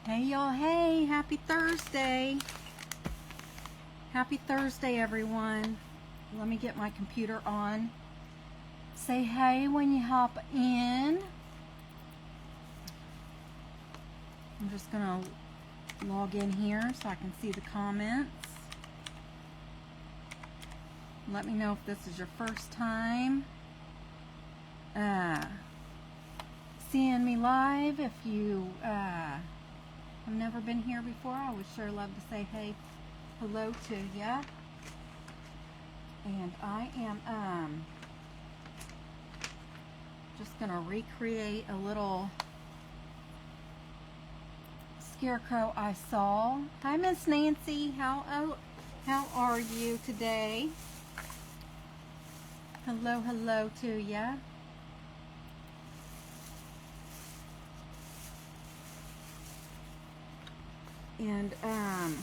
Hey y'all, hey, happy Thursday. Happy Thursday, everyone. Let me get my computer on. Say hey when you hop in. I'm just gonna log in here so I can see the comments. Let me know if this is your first time seeing me live. If you have never been here before, I would sure love to say hey, hello to ya. And I am just gonna recreate a little scarecrow I saw. Hi, Miss Nancy. How are you today? Hello to ya. And I've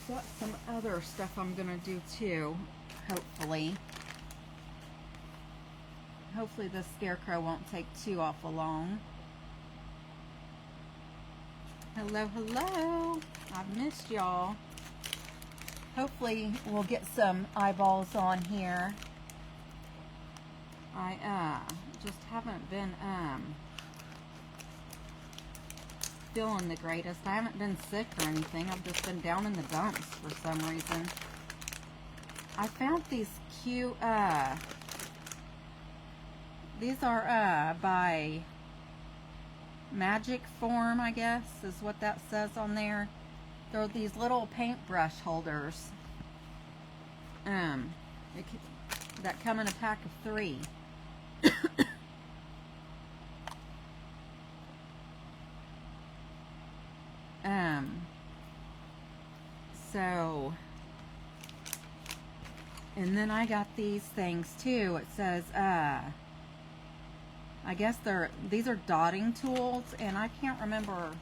got some other stuff I'm gonna do too, hopefully. Hopefully this scarecrow won't take too awful long. Hello. I've missed y'all. Hopefully we'll get some eyeballs on here. I just haven't been feeling the greatest. I haven't been sick or anything. I've just been down in the dumps for some reason. I found these cute, these are by Magic Form, I guess, is what that says on there. They're these little paintbrush holders that come in a pack of 3. So, and then I got these things too. It says, I guess these are dotting tools, and I can't remember.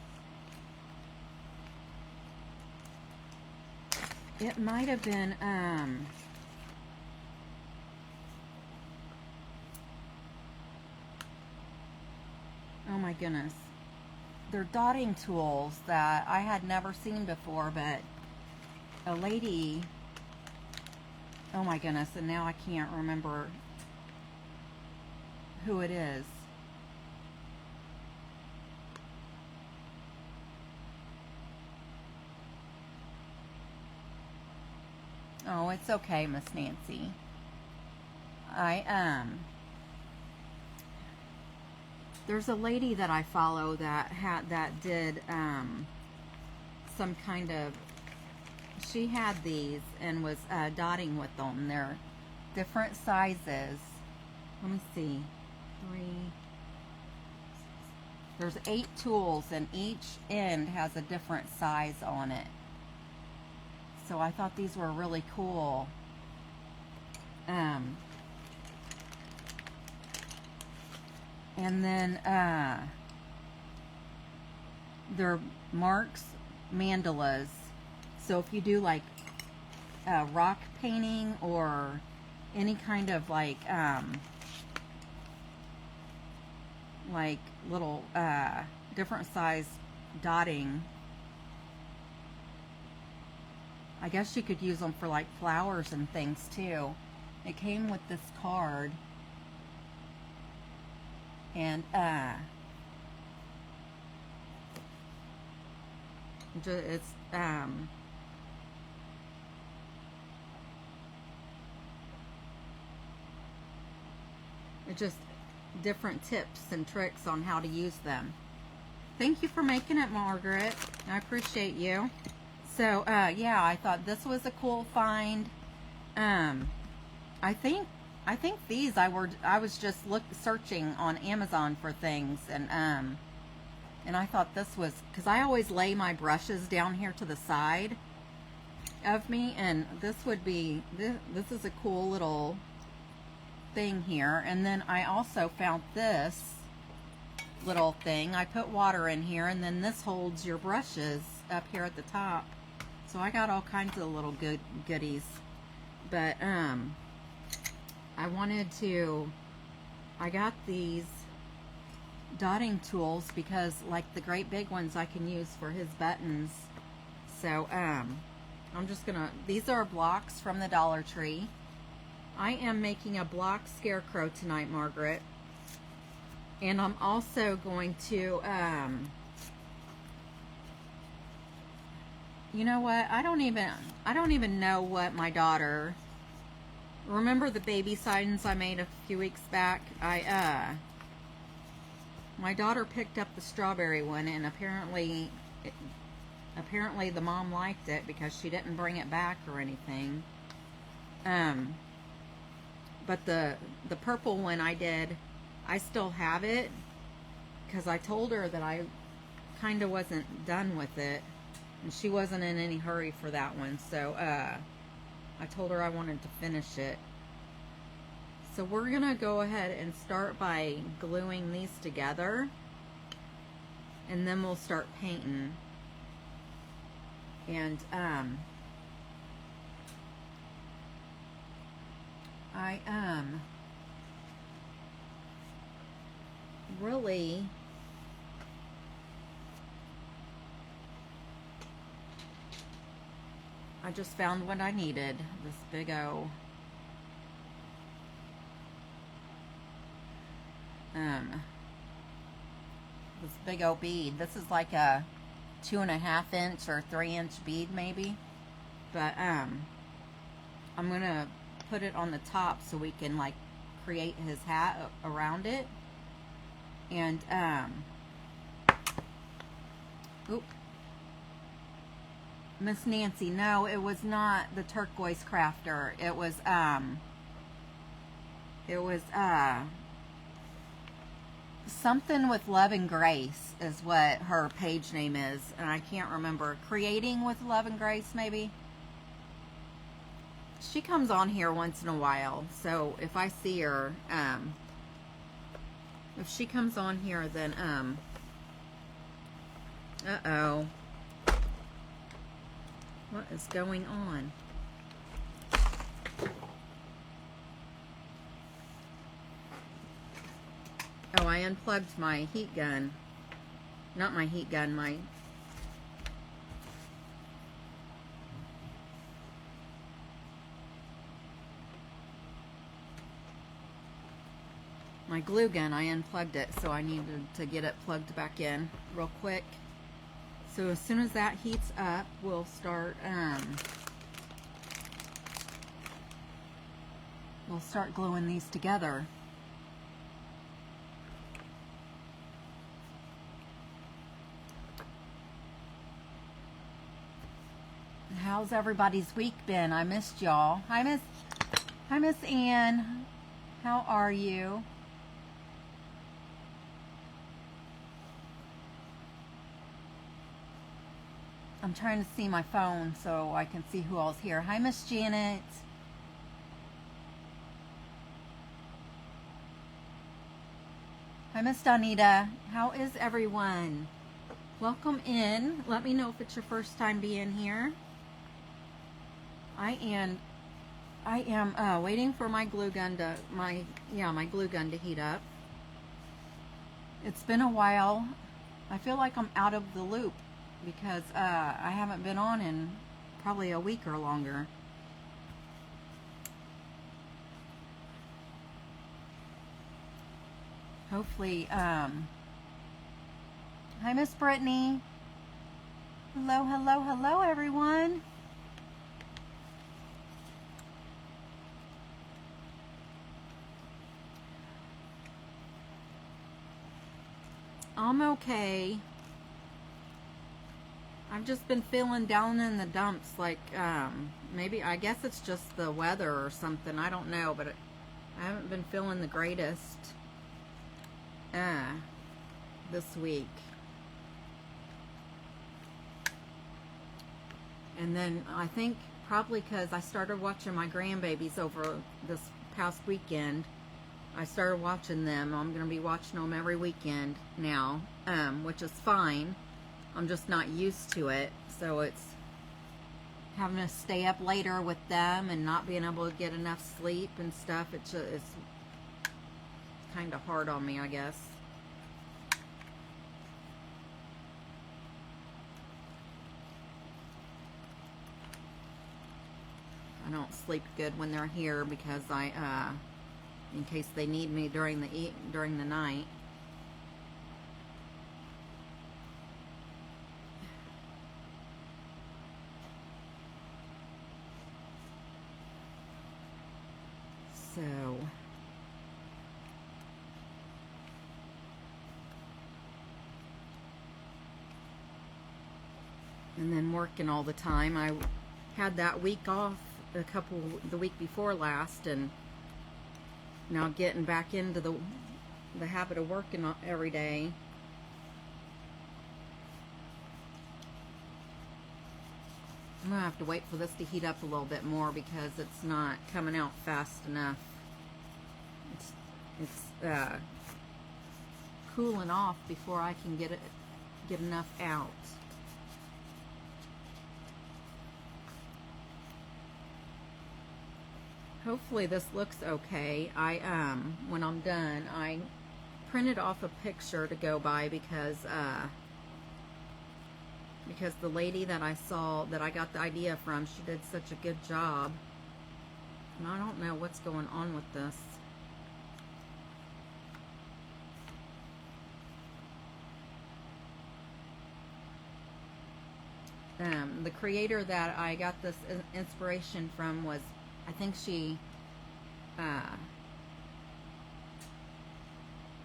It might have been, oh my goodness. They're dotting tools that I had never seen before, but a lady, oh my goodness, and now I can't remember who it is. Oh, it's okay, Miss Nancy. There's a lady that I follow that did some kind of, she had these and was dotting with them. They're different sizes. Let me see. 3. There's 8 tools, and each end has a different size on it. So I thought these were really cool. And then they're Mark's mandalas. So if you do like rock painting or any kind of like little different size dotting, I guess you could use them for like flowers and things too. It came with this card, and it's it's just different tips and tricks on how to use them. Thank you for making it, Margaret. I appreciate you. So yeah, I thought this was a cool find. I think these I was just searching on Amazon for things, and I thought this was, because I always lay my brushes down here to the side of me, and this would be this is a cool little thing here. And then I also found this little thing. I put water in here, and then this holds your brushes up here at the top. So I got all kinds of little goodies. But I got these dotting tools because like the great big ones I can use for his buttons. So I'm just gonna, these are blocks from the Dollar Tree. I am making a block scarecrow tonight, Margaret. And I'm also going to, you know what? I don't even know what my daughter, remember the baby signs I made a few weeks back? My daughter picked up the strawberry one, and apparently the mom liked it because she didn't bring it back or anything. But the purple one I did, I still have it because I told her that I kind of wasn't done with it, and she wasn't in any hurry for that one. So I told her I wanted to finish it. So we're gonna go ahead and start by gluing these together, and then we'll start painting. And I really I just found what I needed. This big O this big O bead. This is like a 2.5 inch or 3 inch bead maybe, but I'm gonna put it on the top so we can like create his hat around it. And oop, Miss Nancy, no, it was not the turquoise crafter. It was something with Love and Grace is what her page name is, and I can't remember. Creating with Love and Grace, maybe. She comes on here once in a while, so if I see her, if she comes on here, then uh-oh, what is going on? Oh, I unplugged my heat gun. Not my heat gun, my glue gun. I unplugged it, so I needed to get it plugged back in real quick. So as soon as that heats up, we'll start gluing these together. How's everybody's week been? I missed y'all. Hi Miss Ann. How are you? I'm trying to see my phone so I can see who all's here. Hi Miss Janet. Hi Miss Donita. How is everyone? Welcome in. Let me know if it's your first time being here. I am waiting for my glue gun to my glue gun to heat up. It's been a while. I feel like I'm out of the loop because I haven't been on in probably a week or longer. Hopefully, hi Miss Brittany. Hello everyone. I'm okay. I've just been feeling down in the dumps, like maybe, I guess it's just the weather or something, I don't know, but I haven't been feeling the greatest this week. And then I think probably because I started watching my grandbabies over this past weekend. I started watching them. I'm going to be watching them every weekend now, which is fine. I'm just not used to it. So it's having to stay up later with them and not being able to get enough sleep and stuff. It's kind of hard on me, I guess. don't sleep good when they're here because in case they need me during the night. So and then working all the time. I had that week off the week before last, and now getting back into the habit of working every day. I'm gonna have to wait for this to heat up a little bit more because it's not coming out fast enough. It's cooling off before I can get enough out. Hopefully this looks okay. When I'm done, I printed off a picture to go by because the lady that I saw, that I got the idea from, she did such a good job. And I don't know what's going on with this. The creator that I got this inspiration from was, I think she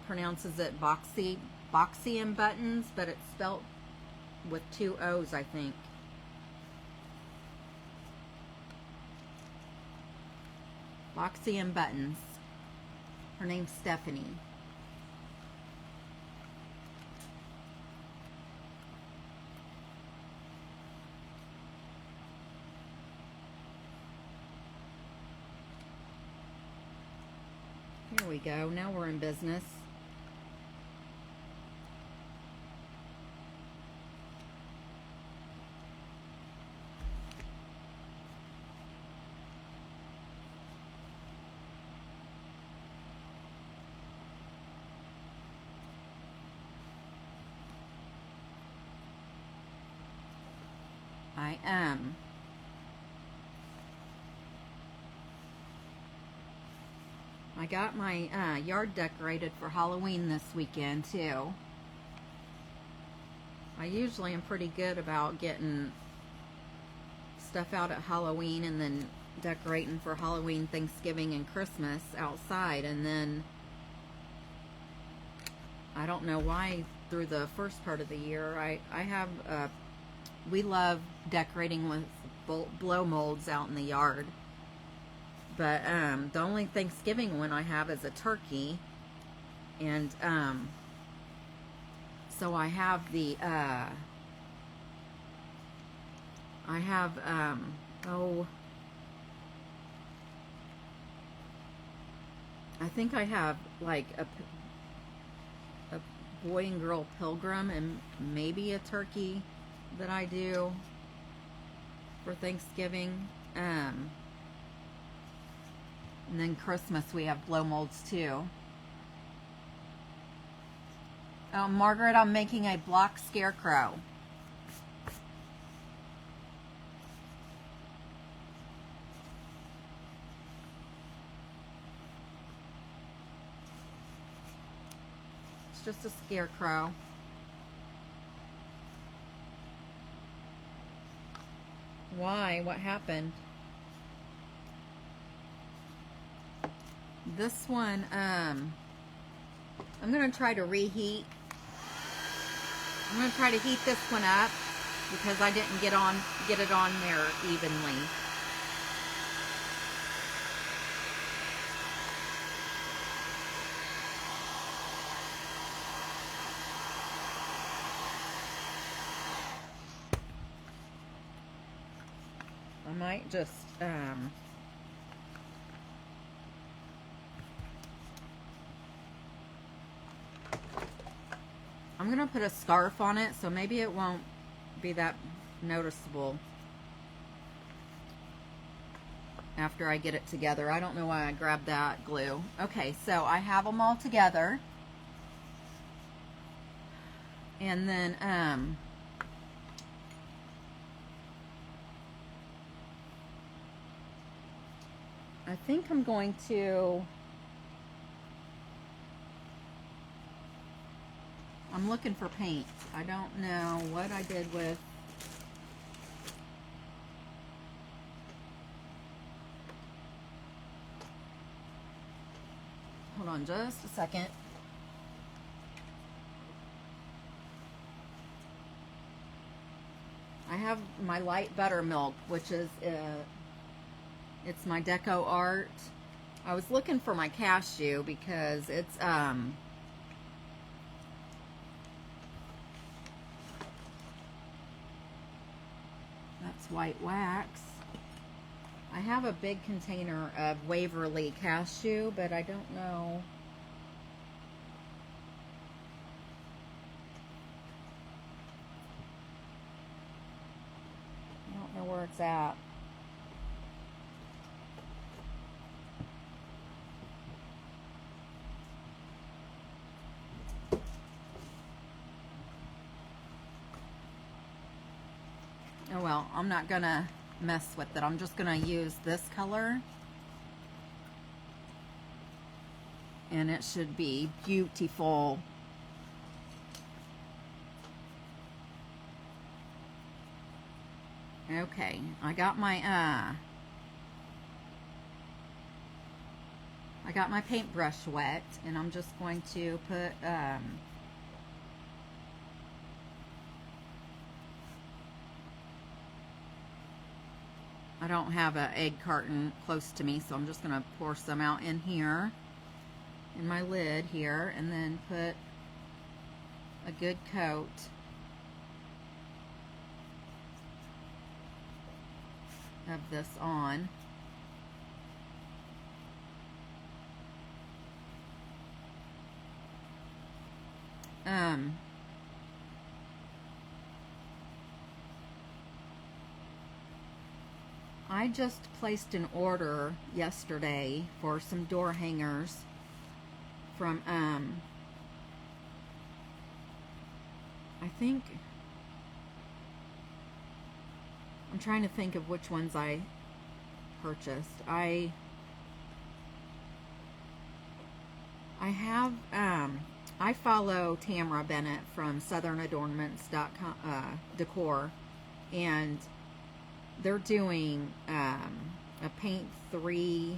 pronounces it Boxian Buttons, but it's spelled with 2 O's, I think. Boxian Buttons. Her name's Stephanie. Here we go. Now we're in business. I got my yard decorated for Halloween this weekend too. I usually am pretty good about getting stuff out at Halloween and then decorating for Halloween, Thanksgiving, and Christmas outside. And then I don't know why through the first part of the year I have we love decorating with blow molds out in the yard. But the only Thanksgiving one I have is a turkey, and so I have the I think I have like a boy and girl pilgrim and maybe a turkey that I do for Thanksgiving. And then Christmas we have blow molds too. Oh, Margaret, I'm making a block scarecrow. It's just a scarecrow. Why? What happened? This one, I'm going to try to reheat. I'm going to try to heat this one up because I didn't get it on there evenly. I might just, I'm going to put a scarf on it, so maybe it won't be that noticeable after I get it together. I don't know why I grabbed that glue. Okay, so I have them all together. And then, I think I'm going to, I'm looking for paint. I don't know what I did with, hold on just a second. I have my light buttermilk, which is, it's my deco art. I was looking for my cashew because it's, that's white wax. I have a big container of Waverly cashew, but I don't know. I don't know where it's at. Oh well, I'm not gonna mess with it. I'm just gonna use this color. And it should be beautiful. Okay, I got my paintbrush wet, and I'm just going to put I don't have an egg carton close to me, so I'm just going to pour some out in here, in my lid here, and then put a good coat. Of this on. I just placed an order yesterday for some door hangers from I think, I'm trying to think of which ones I purchased. I have I follow Tamara Bennett from southernadornments.com decor, and they're doing a paint 3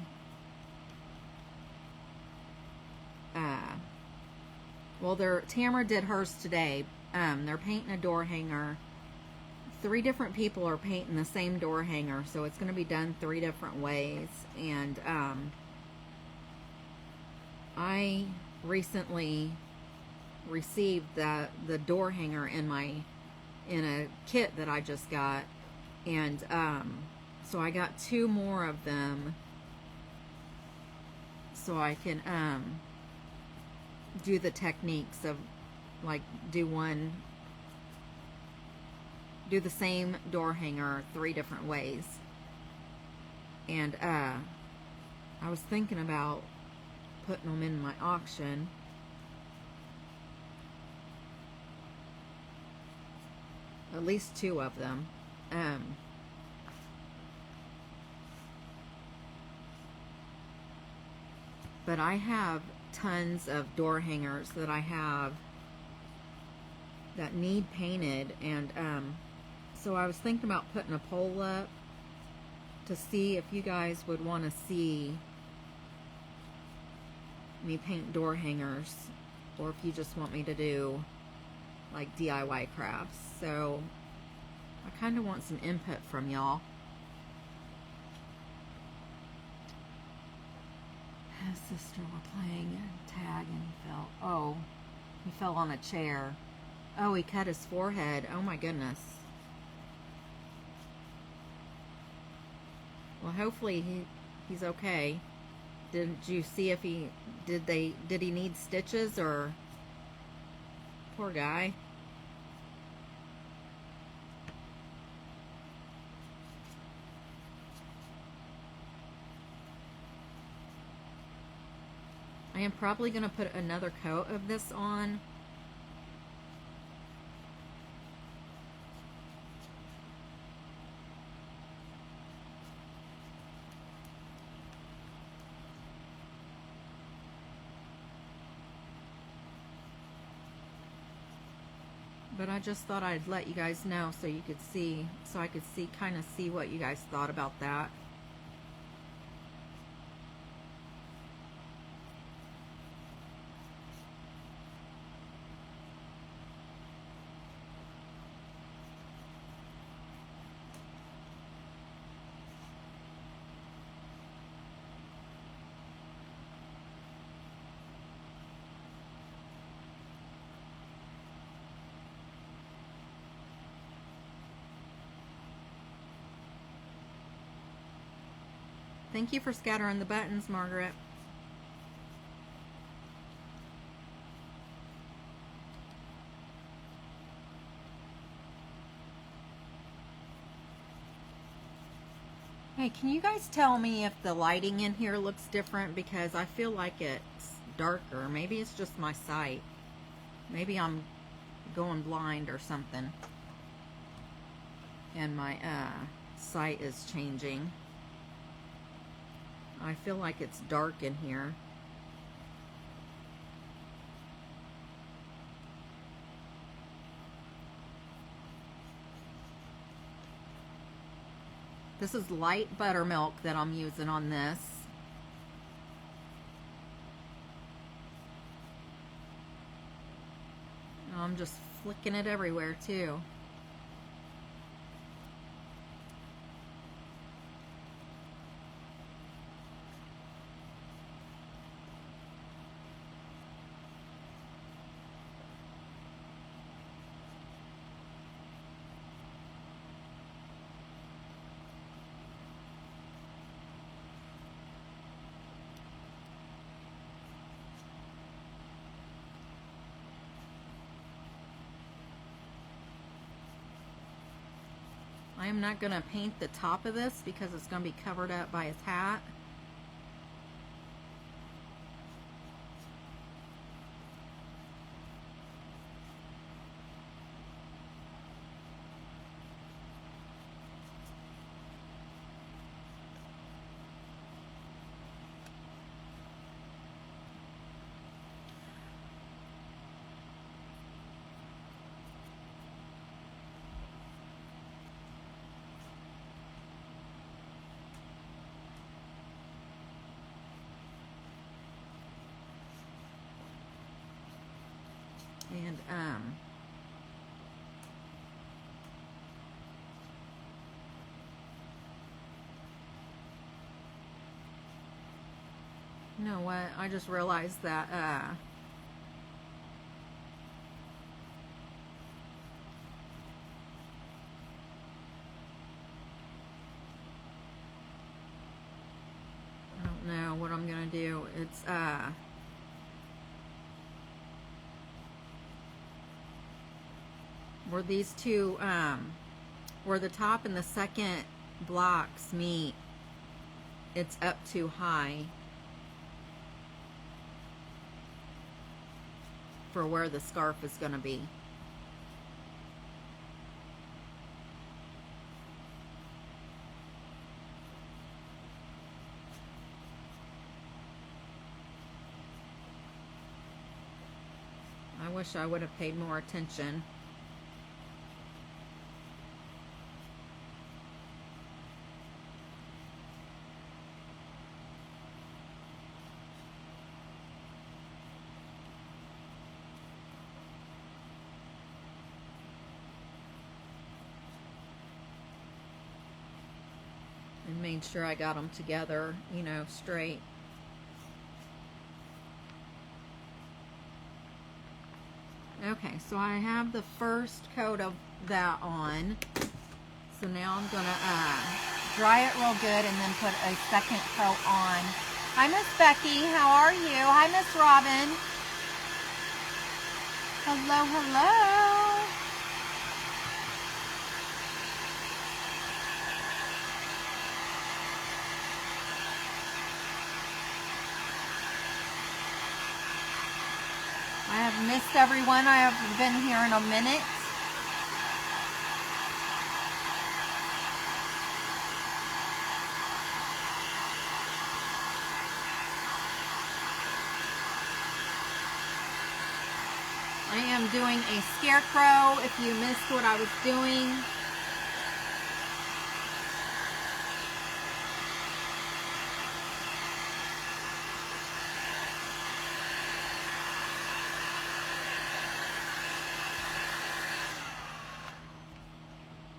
well, Tamara did hers today. They're painting a door hanger. 3 different people are painting the same door hanger, so it's going to be done 3 different ways. And I recently received the door hanger in a kit that I just got, and so I got 2 more of them, so I can do the techniques of, like, do the same door hanger 3 different ways. And I was thinking about putting them in my auction. At least 2 of them. But I have tons of door hangers that I have that need painted, and so I was thinking about putting a poll up to see if you guys would want to see me paint door hangers, or if you just want me to do like DIY crafts. So I kind of want some input from y'all. His sister were playing tag and he fell on a chair. Oh, he cut his forehead. Oh my goodness. Well, hopefully he's okay. Did you see if did he need stitches, or poor guy? I am probably going to put another coat of this on. But I just thought I'd let you guys know so you could see, so I could see, kind of see what you guys thought about that. Thank you for scattering the buttons, Margaret. Hey, can you guys tell me if the lighting in here looks different? Because I feel like it's darker. Maybe it's just my sight. Maybe I'm going blind or something. And my sight is changing. I feel like it's dark in here. This is light buttermilk that I'm using on this. I'm just flicking it everywhere too. I am not going to paint the top of this because it's going to be covered up by his hat. And you know what? I just realized that I don't know what I'm gonna do. It's where these two where the top and the second blocks meet, it's up too high for where the scarf is going to be. I wish I would have paid more attention. And made sure I got them together, you know, straight. Okay, so I have the first coat of that on. So now I'm gonna dry it real good and then put a second coat on. Hi, Miss Becky, how are you? Hi, Miss Robin. Hello, hello. I have missed everyone. I have been here in a minute. I am doing a scarecrow if you missed what I was doing.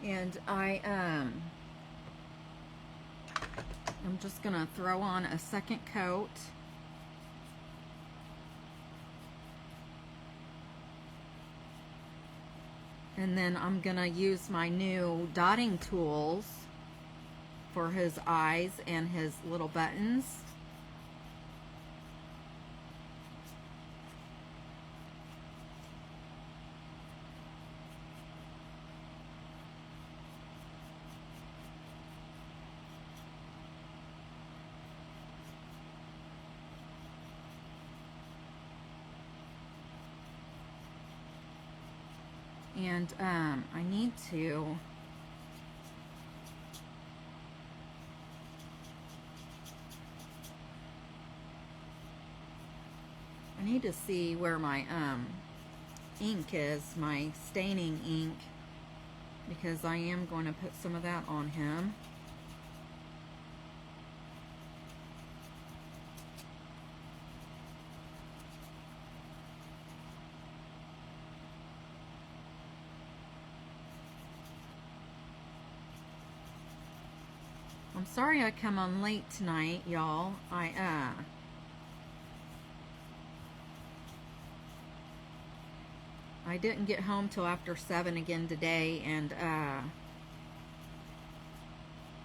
And I'm just gonna throw on a second coat. And then I'm gonna use my new dotting tools for his eyes and his little buttons. And I need to see where my ink is, my staining ink, because I am going to put some of that on him. I'm sorry I come on late tonight, y'all. I didn't get home till after 7 again today, and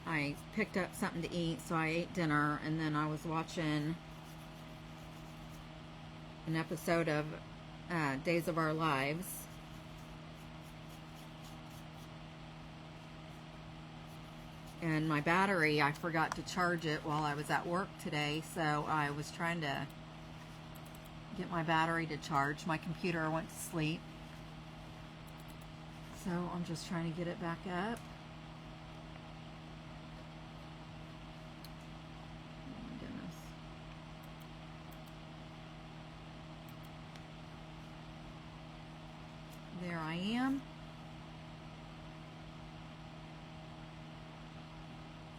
I picked up something to eat, so I ate dinner, and then I was watching an episode of Days of Our Lives. And my battery, I forgot to charge it while I was at work today, so I was trying to get my battery to charge. My computer went to sleep. So I'm just trying to get it back up. Oh my goodness. There I am.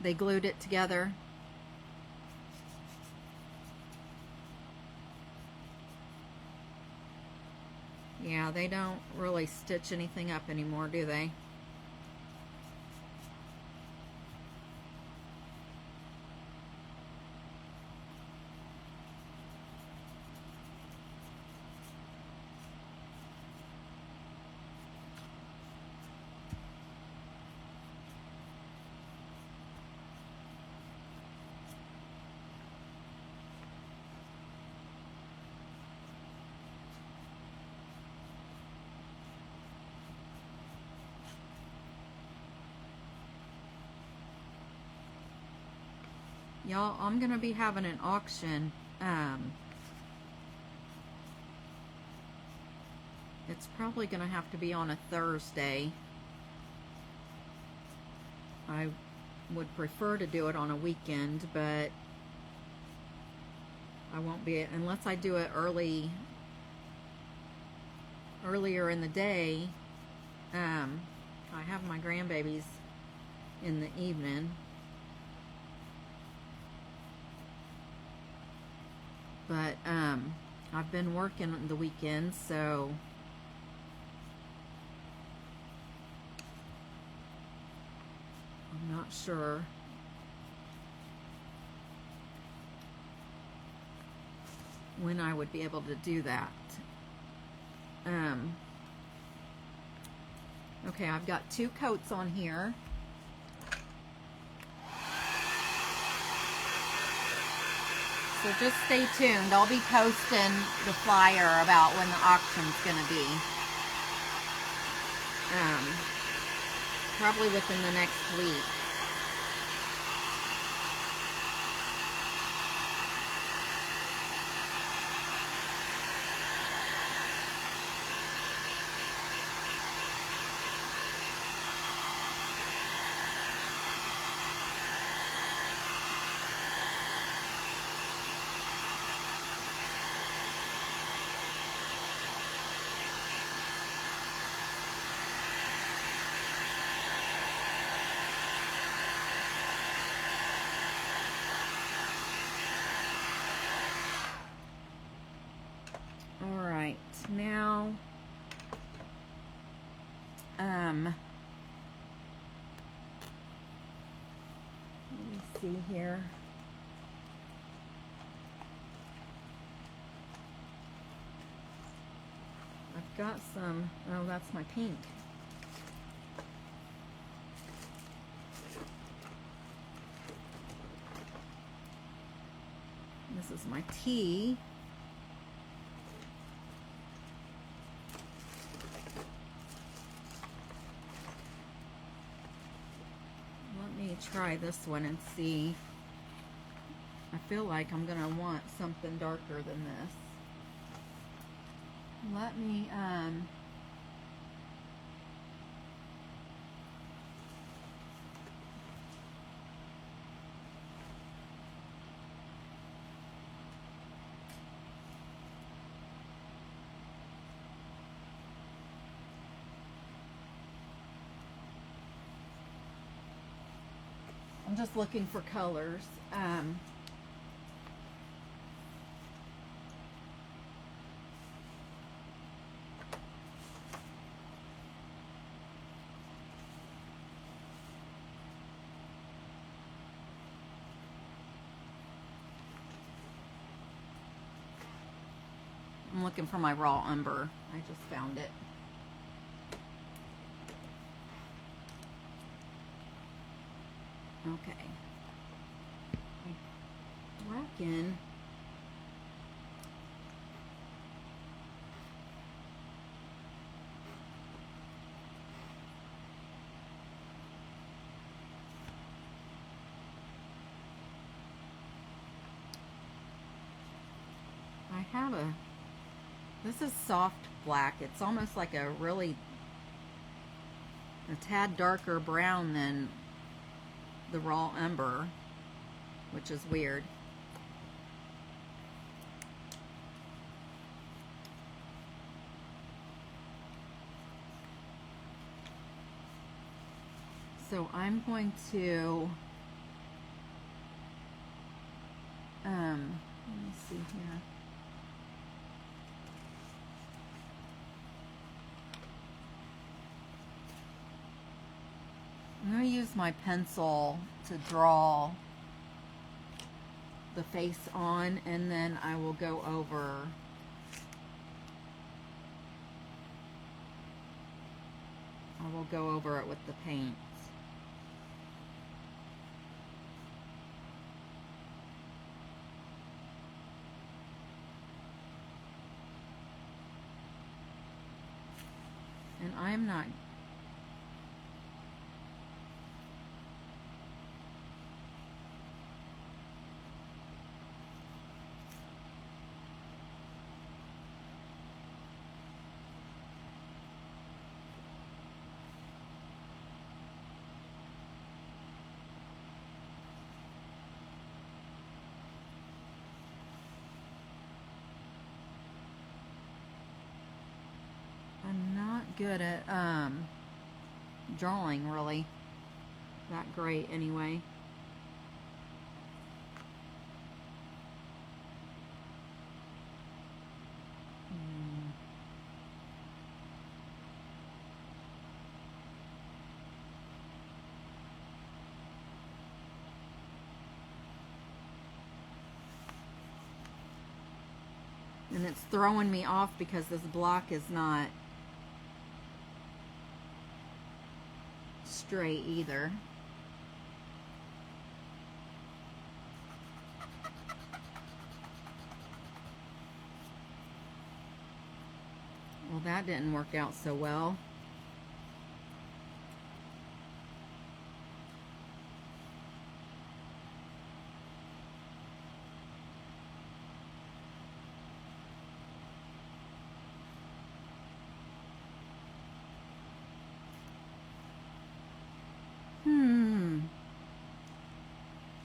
They glued it together. Yeah, they don't really stitch anything up anymore, do they? Y'all, I'm going to be having an auction. It's probably going to have to be on a Thursday. I would prefer to do it on a weekend, but I won't be, unless I do it earlier in the day. I have my grandbabies in the evening. But I've been working the weekends, so I'm not sure. When I would be able to do that. Okay, I've got 2 coats on here. So just stay tuned. I'll be posting the flyer about when the auction's going to be. Probably within the next week. me see here. I've got some, oh, that's my pink. This is my tea. Let me try this one and see. I feel like I'm gonna want something darker than this. Let me, I'm just looking for colors. I'm looking for my raw umber. I just found it. Okay. I reckon I have a, this is soft black. It's almost like a tad darker brown than the raw umber, which is weird. So I'm going to, let me see here. I'm going to use my pencil to draw the face on, and then I will go over it with the paint. And I'm not good at drawing, really. That great, anyway. And it's throwing me off because this block is not straight either. Well, that didn't work out so well.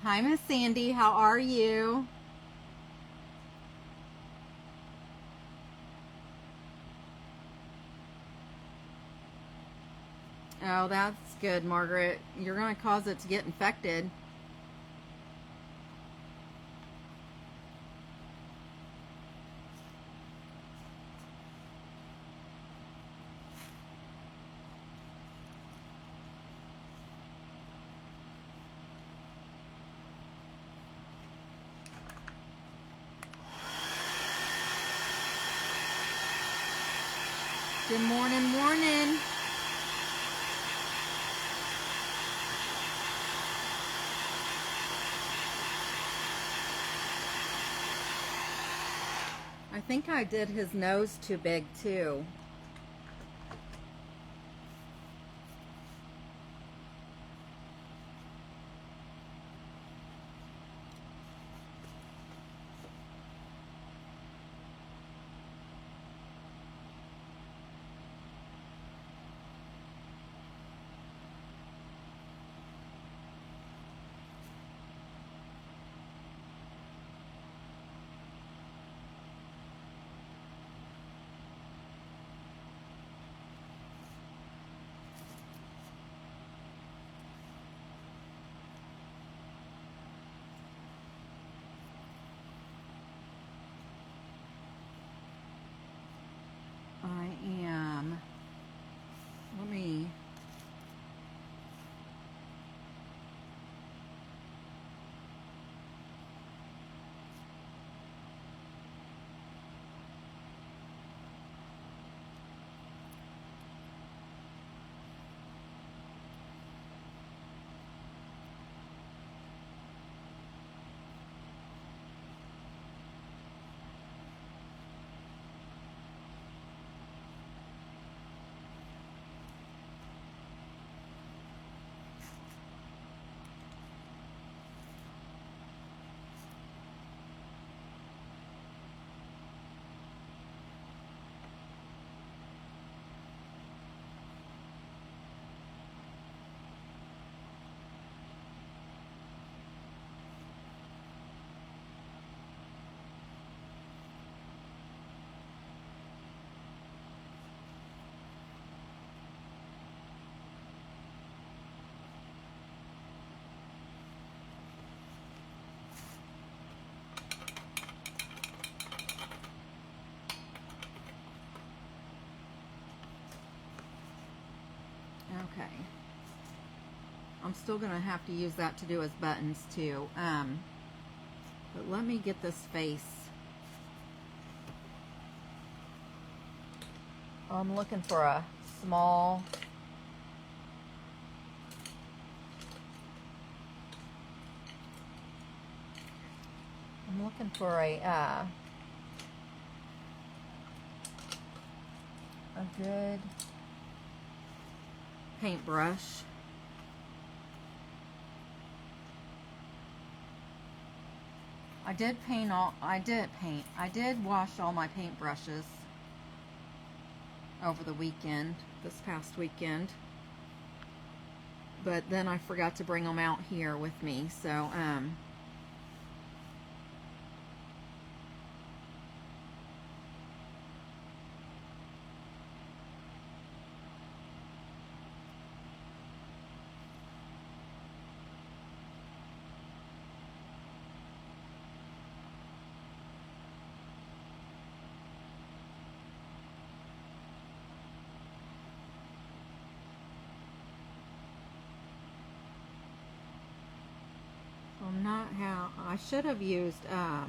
Hi, Miss Sandy. How are you? Oh, that's good, Margaret. You're going to cause it to get infected. Good morning, morning. I think I did his nose too big too. I am, let me, okay. I'm still gonna have to use that to do his buttons too. But let me get this face. I'm looking for a small, I'm looking for a good paintbrush. I did wash all my paintbrushes over the weekend, this past weekend. But then I forgot to bring them out here with me, so I'm not how I should have used I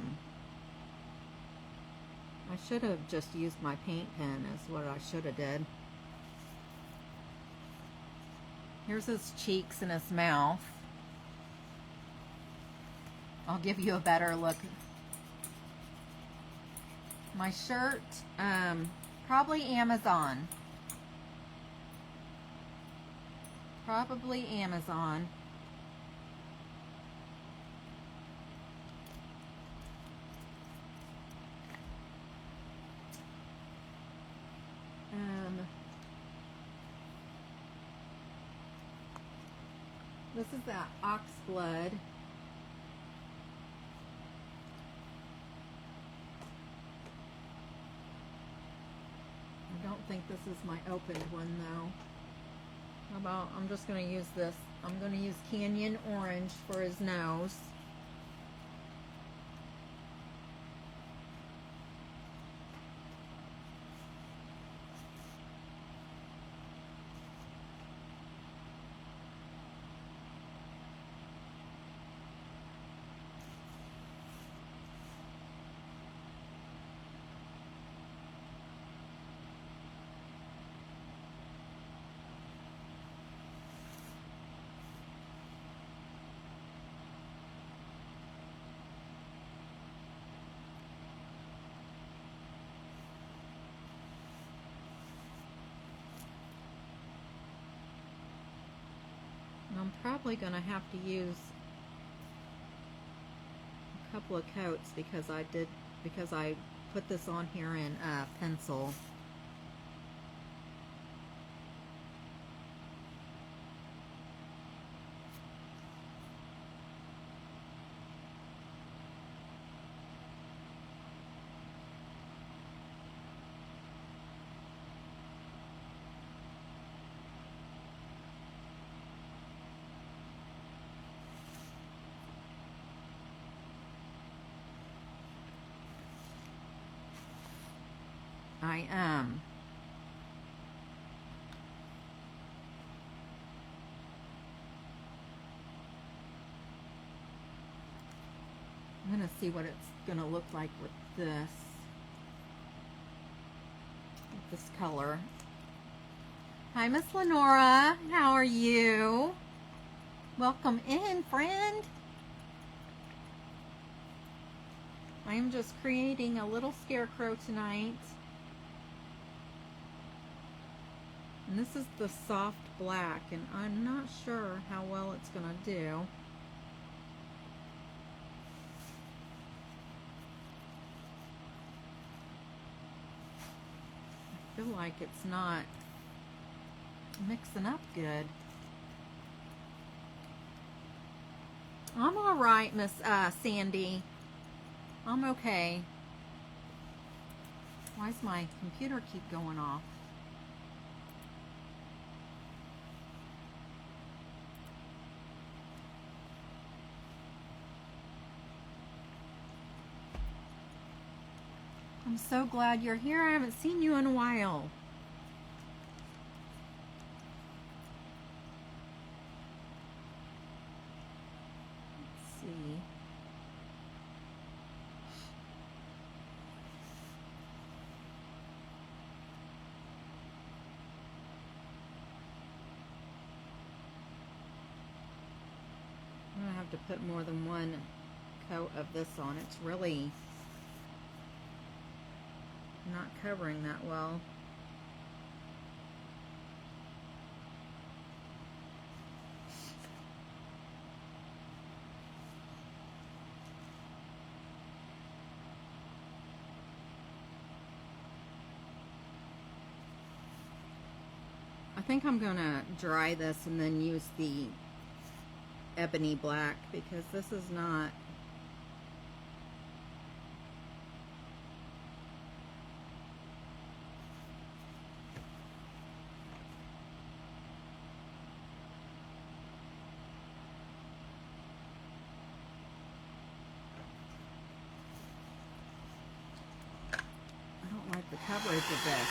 should have just used my paint pen is what I should have did. Here's his cheeks and his mouth. I'll give you a better look. My shirt, probably Amazon. Probably Amazon. This is that ox blood. I don't think this is my opened one though. How about, I'm just going to use this. I'm going to use Canyon Orange for his nose. I'm probably going to have to use a couple of coats because I put this on here in pencil. I'm gonna see what it's gonna look like with this color. Hi, Miss Lenora. How are you? Welcome in, friend. I am just creating a little scarecrow tonight. And this is the soft black, and I'm not sure how well it's gonna do. I feel like it's not mixing up good. I'm all right, Miss Sandy. I'm okay. Why does my computer keep going off? I'm so glad you're here. I haven't seen you in a while. Let's see. I'm gonna have to put more than one coat of this on. It's really not covering that well. I think I'm gonna dry this and then use the ebony black because this is not I don't like the coverage of this.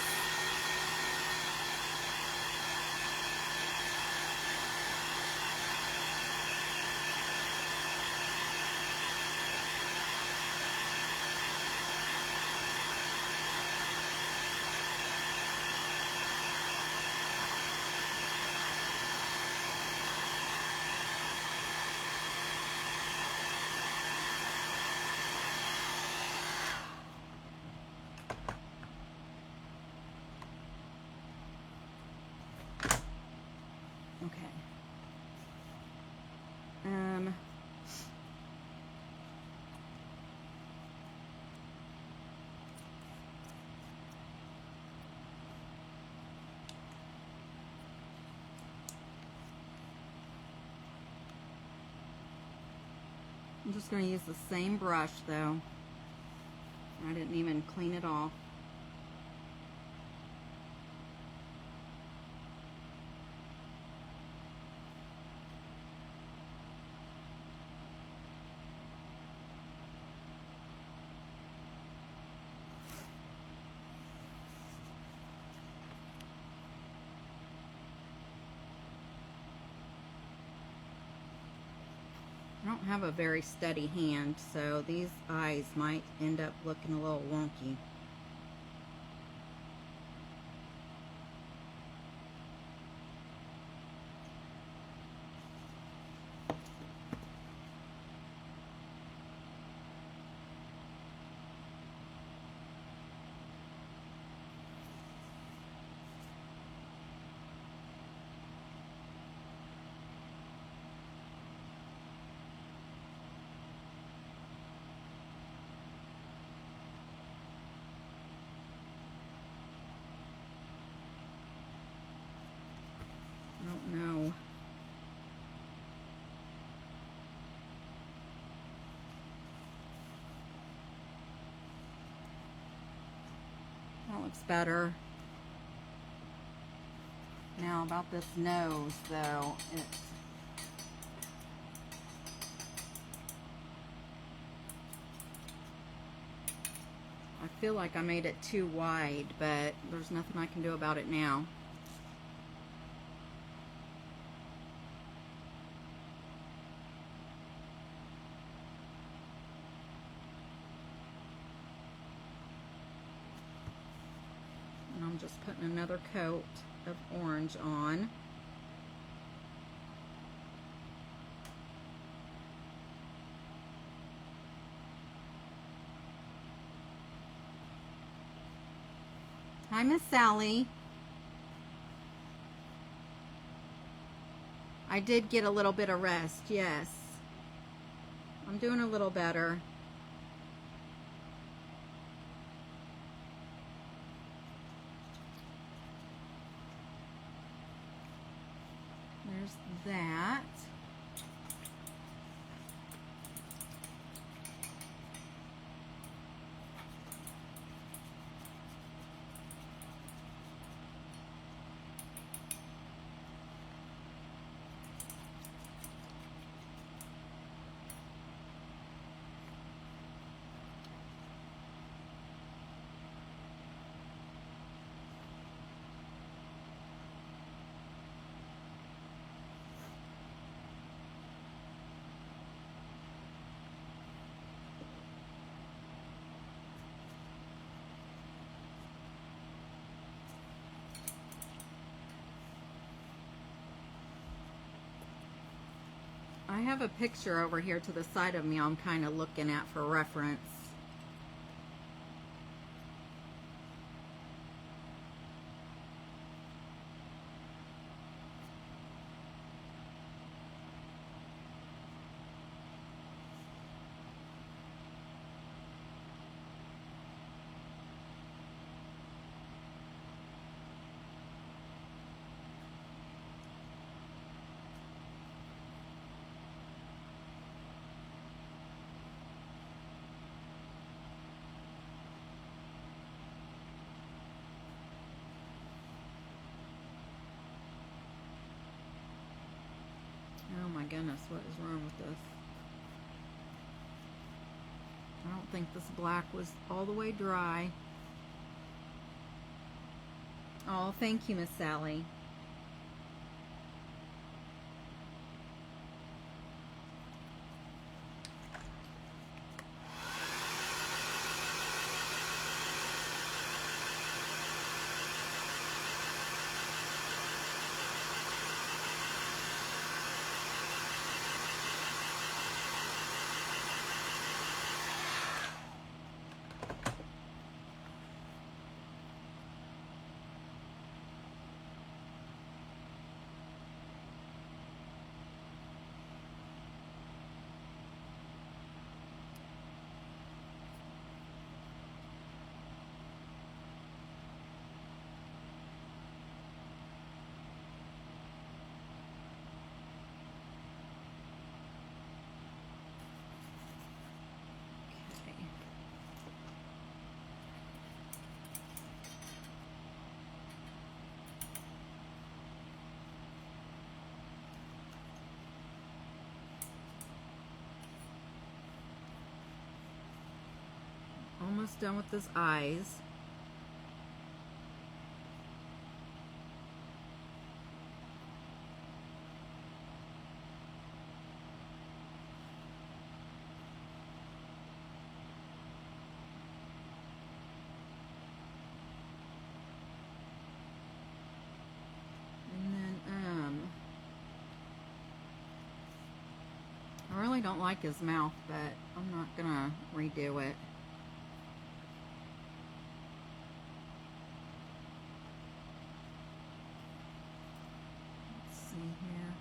Okay. I'm just going to use the same brush though. I didn't even clean it off. I don't have a very steady hand, so these eyes might end up looking a little wonky. looks better. Now about this nose though, I feel like I made it too wide, but there's nothing I can do about it now. And I'm just putting another coat of orange on. Hi, Miss Sally. I did get a little bit of rest, yes. I'm doing a little better. There's that. I have a picture over here to the side of me I'm kind of looking at for reference. Oh my goodness, what is wrong with this? I don't think this black was all the way dry. Oh, thank you, Miss Sally. Almost done with his eyes. And then, I really don't like his mouth, but I'm not gonna redo it. See here.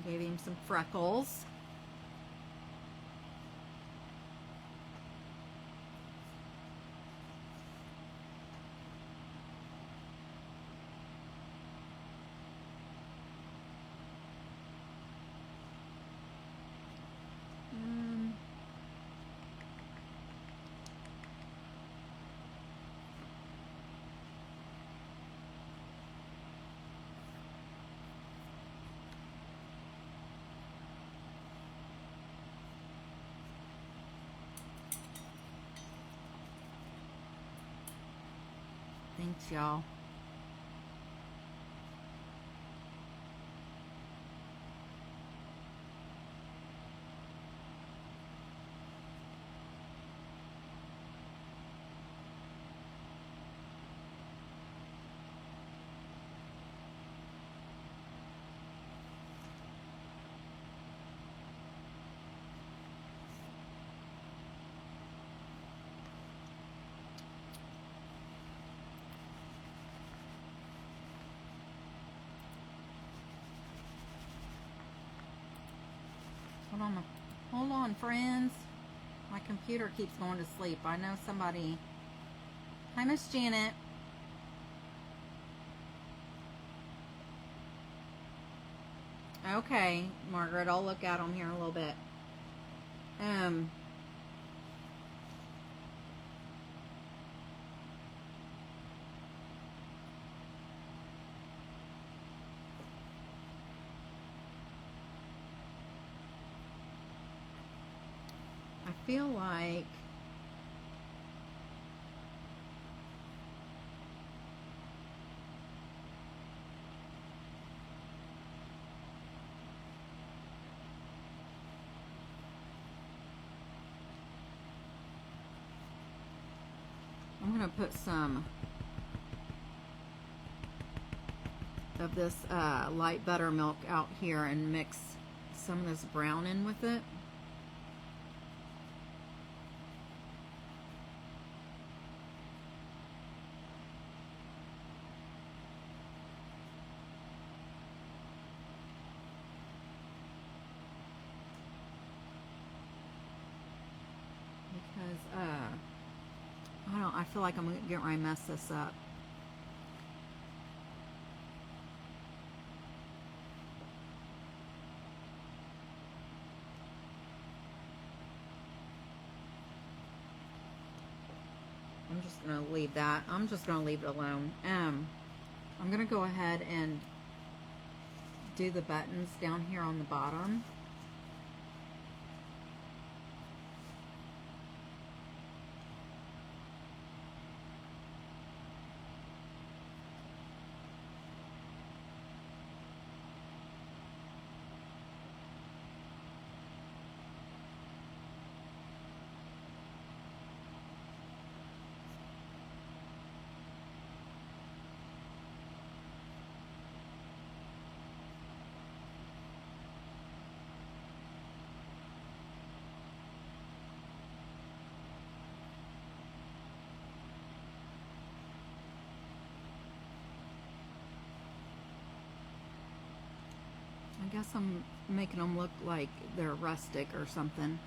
Gave him some freckles. Thanks, y'all. Hold on, friends. My computer keeps going to sleep. I know somebody. Hi, Miss Janet. Okay, Margaret, I'll look at them here in a little bit. I feel like I'm going to put some of this light buttermilk out here and mix some of this brown in with it. Because I feel like I'm gonna get ready to mess this up. I'm just gonna leave that. I'm just gonna leave it alone. I'm gonna go ahead and do the buttons down here on the bottom. I guess I'm making them look like they're rustic or something.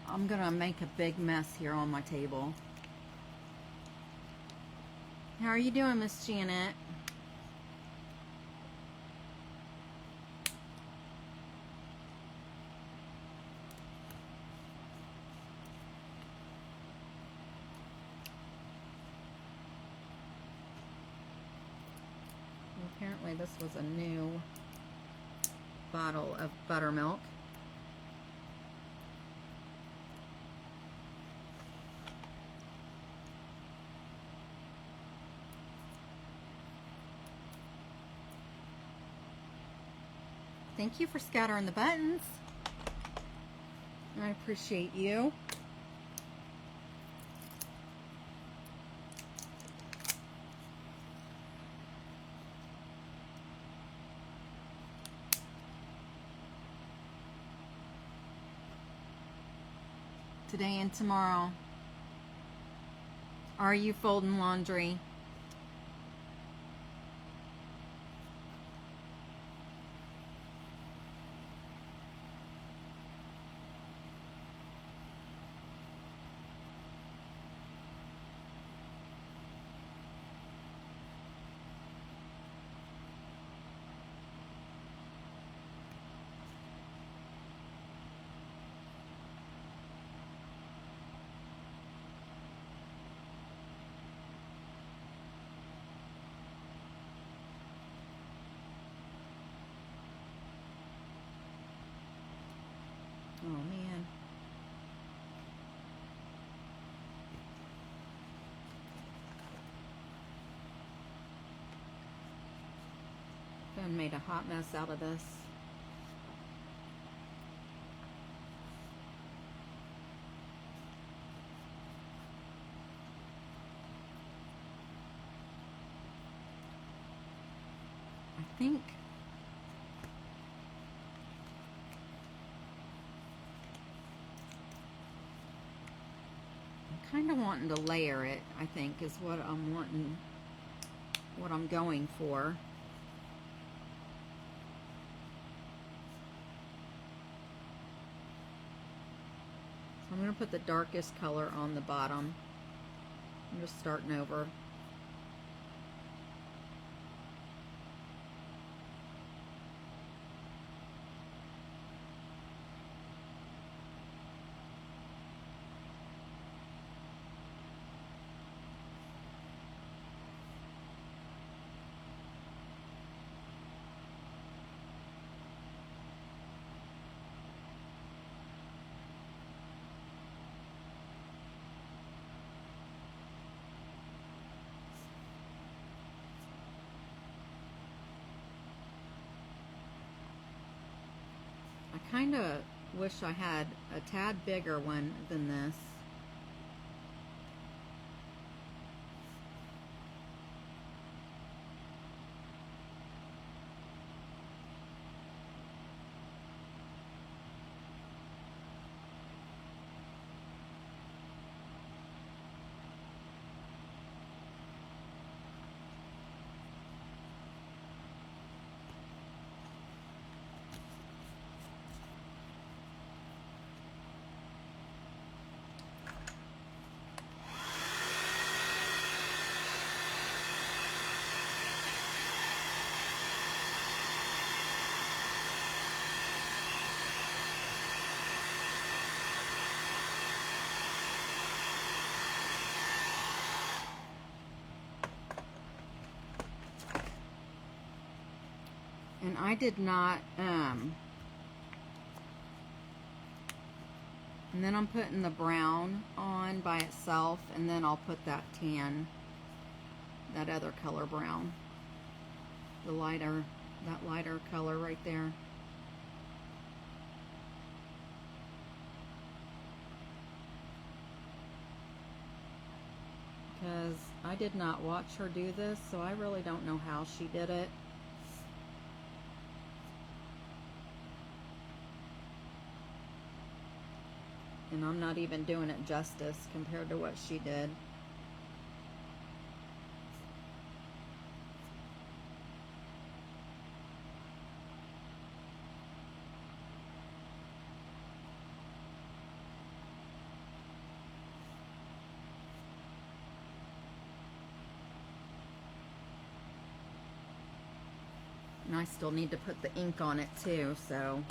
I'm gonna make a big mess here on my table. How are you doing, Miss Janet? Apparently this was a new bottle of buttermilk. Thank you for scattering the buttons. I appreciate you. Today and tomorrow. Are you folding laundry? Oh man. Done made a hot mess out of this. I think I'm kind of wanting to layer it, I think is what I'm wanting, what I'm going for. So I'm going to put the darkest color on the bottom. I'm just starting over. I kind of wish I had a tad bigger one than this. And I did not, and then I'm putting the brown on by itself, and then I'll put that tan, that other color brown, the lighter, that lighter color right there. Because I did not watch her do this, so I really don't know how she did it. And I'm not even doing it justice compared to what she did. And I still need to put the ink on it too, so...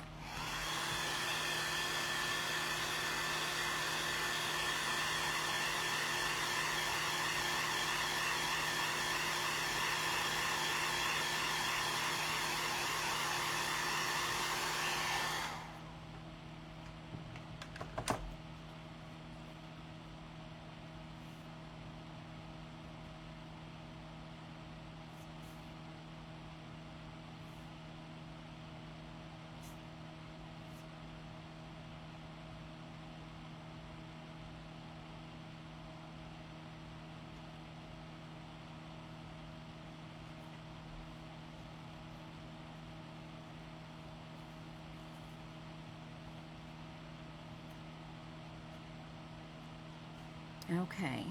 Okay.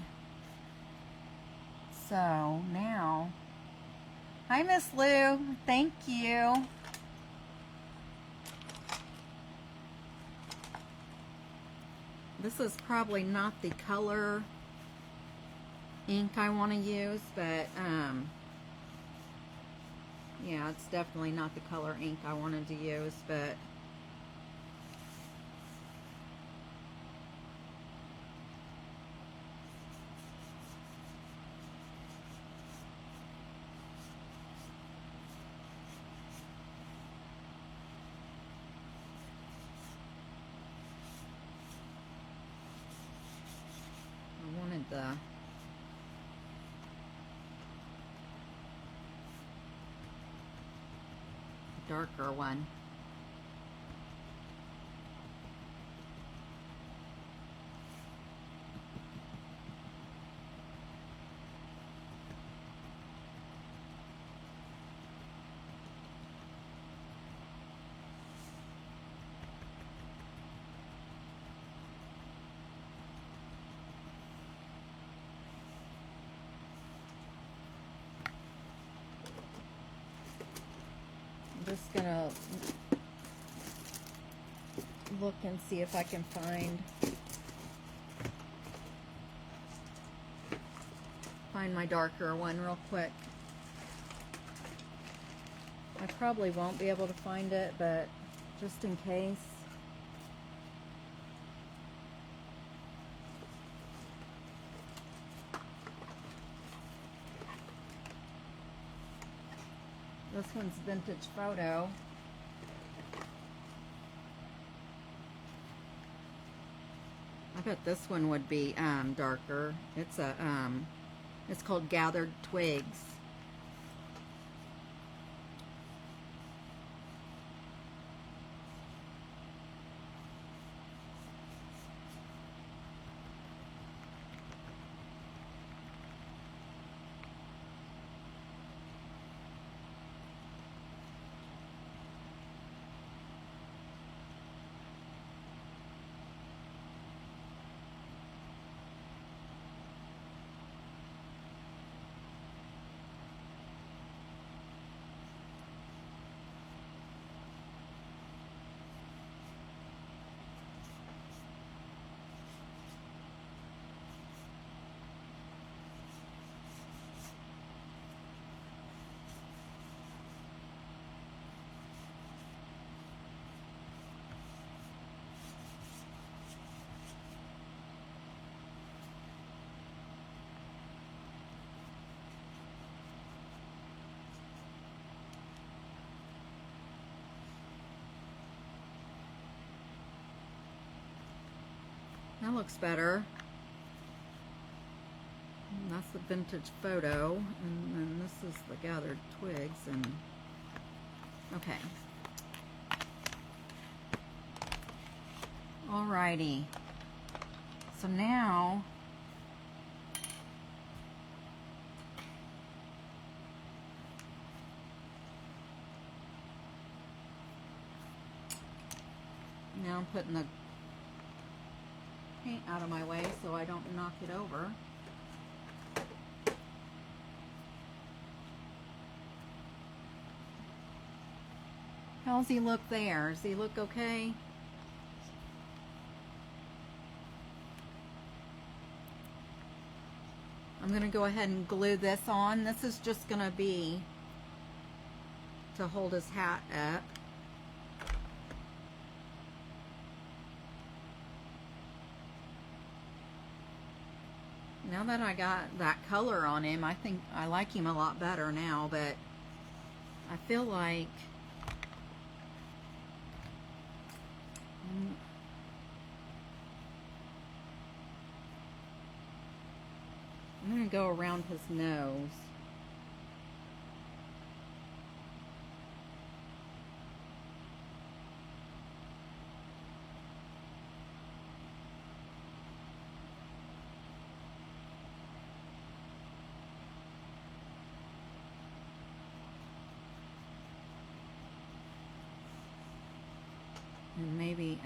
So now, hi Miss Lou, thank you. This is probably not the color ink I want to use, but yeah, it's definitely not the color ink I wanted to use, but I wanted the darker one. I'm just gonna look and see if I can find my darker one real quick. I probably won't be able to find it, but just in case. This one's Vintage Photo. I bet this one would be darker. It's called Gathered Twigs. That looks better. And that's the Vintage Photo, and then this is the Gathered Twigs, and okay. Alrighty. So now I'm putting the paint out of my way so I don't knock it over. How's he look there? Does he look okay? I'm going to go ahead and glue this on. This is just going to be to hold his hat up. Now that I got that color on him, I think I like him a lot better now, but I feel like I'm going to go around his nose. And maybe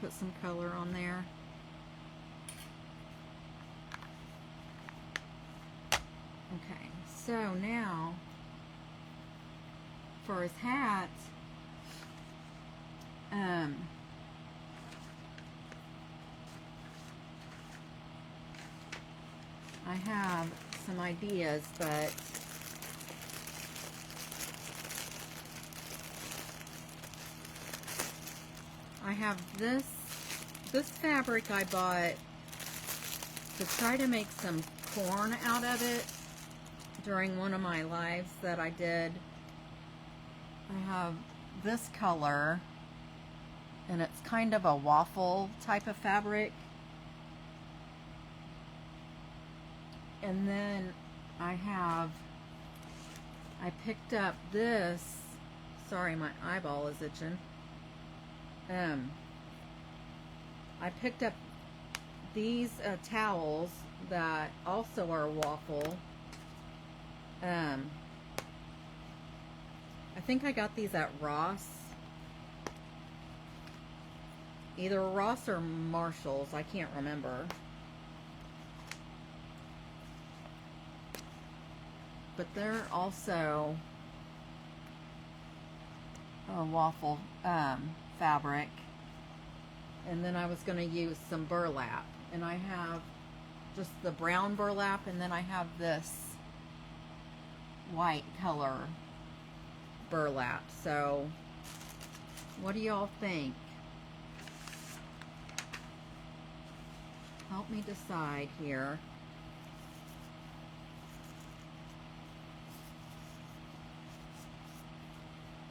put some color on there. Okay, so now for his hat, I have some ideas, but I have this fabric I bought to try to make some corn out of it during one of my lives that I did. I have this color, and it's kind of a waffle type of fabric. And then I picked up this, sorry, my eyeball is itching. I picked up these towels that also are waffle. I think I got these at Ross. Either Ross or Marshall's, I can't remember. But they're also a waffle fabric. And then I was going to use some burlap. And I have just the brown burlap, and then I have this white color burlap. So what do y'all think? Help me decide here.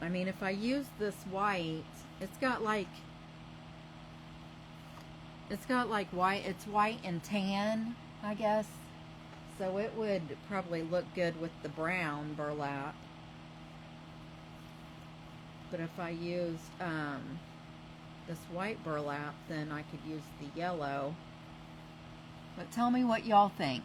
I mean, if I use this white, it's got like white, it's white and tan, I guess. So it would probably look good with the brown burlap. But if I used this white burlap, then I could use the yellow. But tell me what y'all think.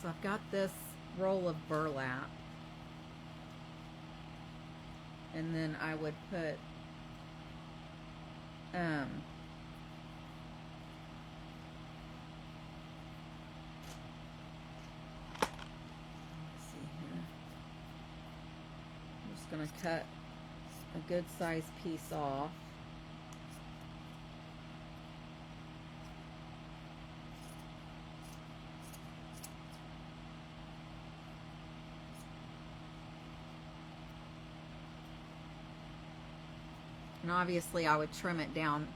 So I've got this roll of burlap, and then I would put let's see here. I'm just going to cut a good sized piece off. And obviously I would trim it down.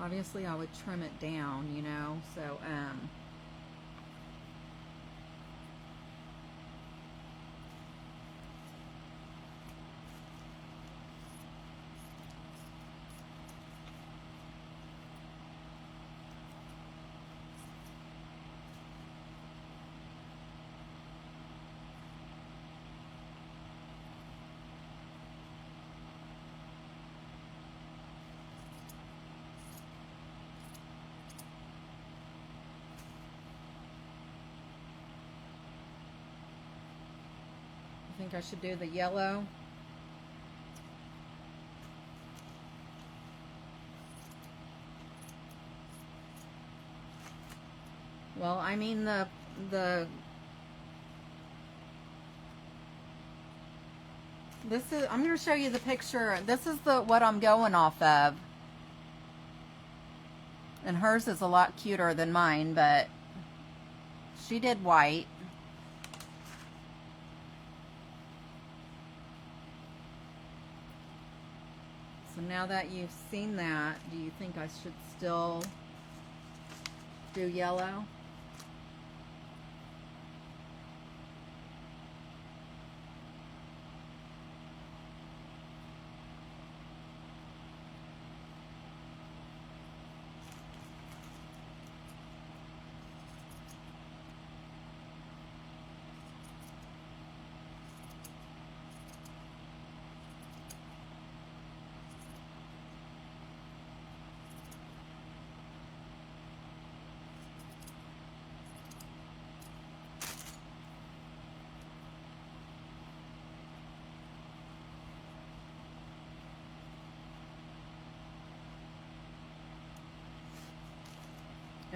Obviously I would trim it down, you know, so I think I should do the yellow. Well, I mean the this is, I'm going to show you the picture. This is what I'm going off of. And hers is a lot cuter than mine, but she did white. So now that you've seen that, do you think I should still do yellow?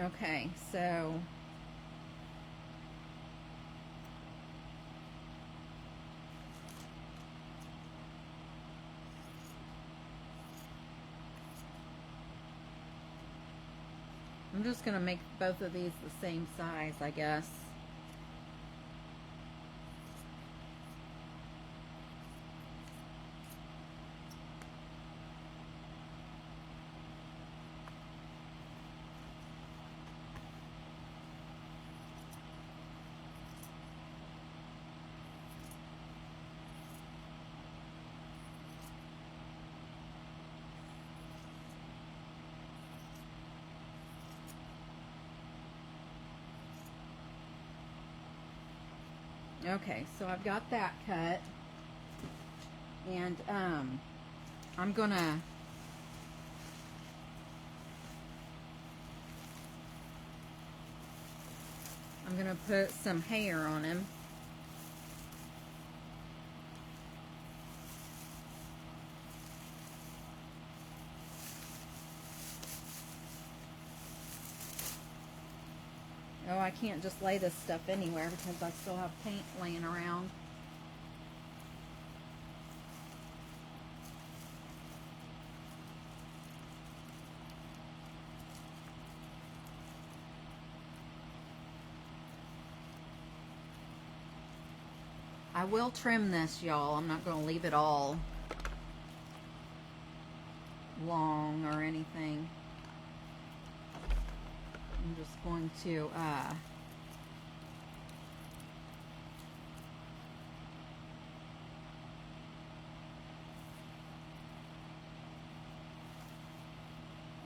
Okay, so I'm just going to make both of these the same size, I guess. Okay, so I've got that cut, and I'm gonna put some hair on him. Oh, I can't just lay this stuff anywhere because I still have paint laying around. I will trim this, y'all. I'm not going to leave it all long or anything. I'm just going to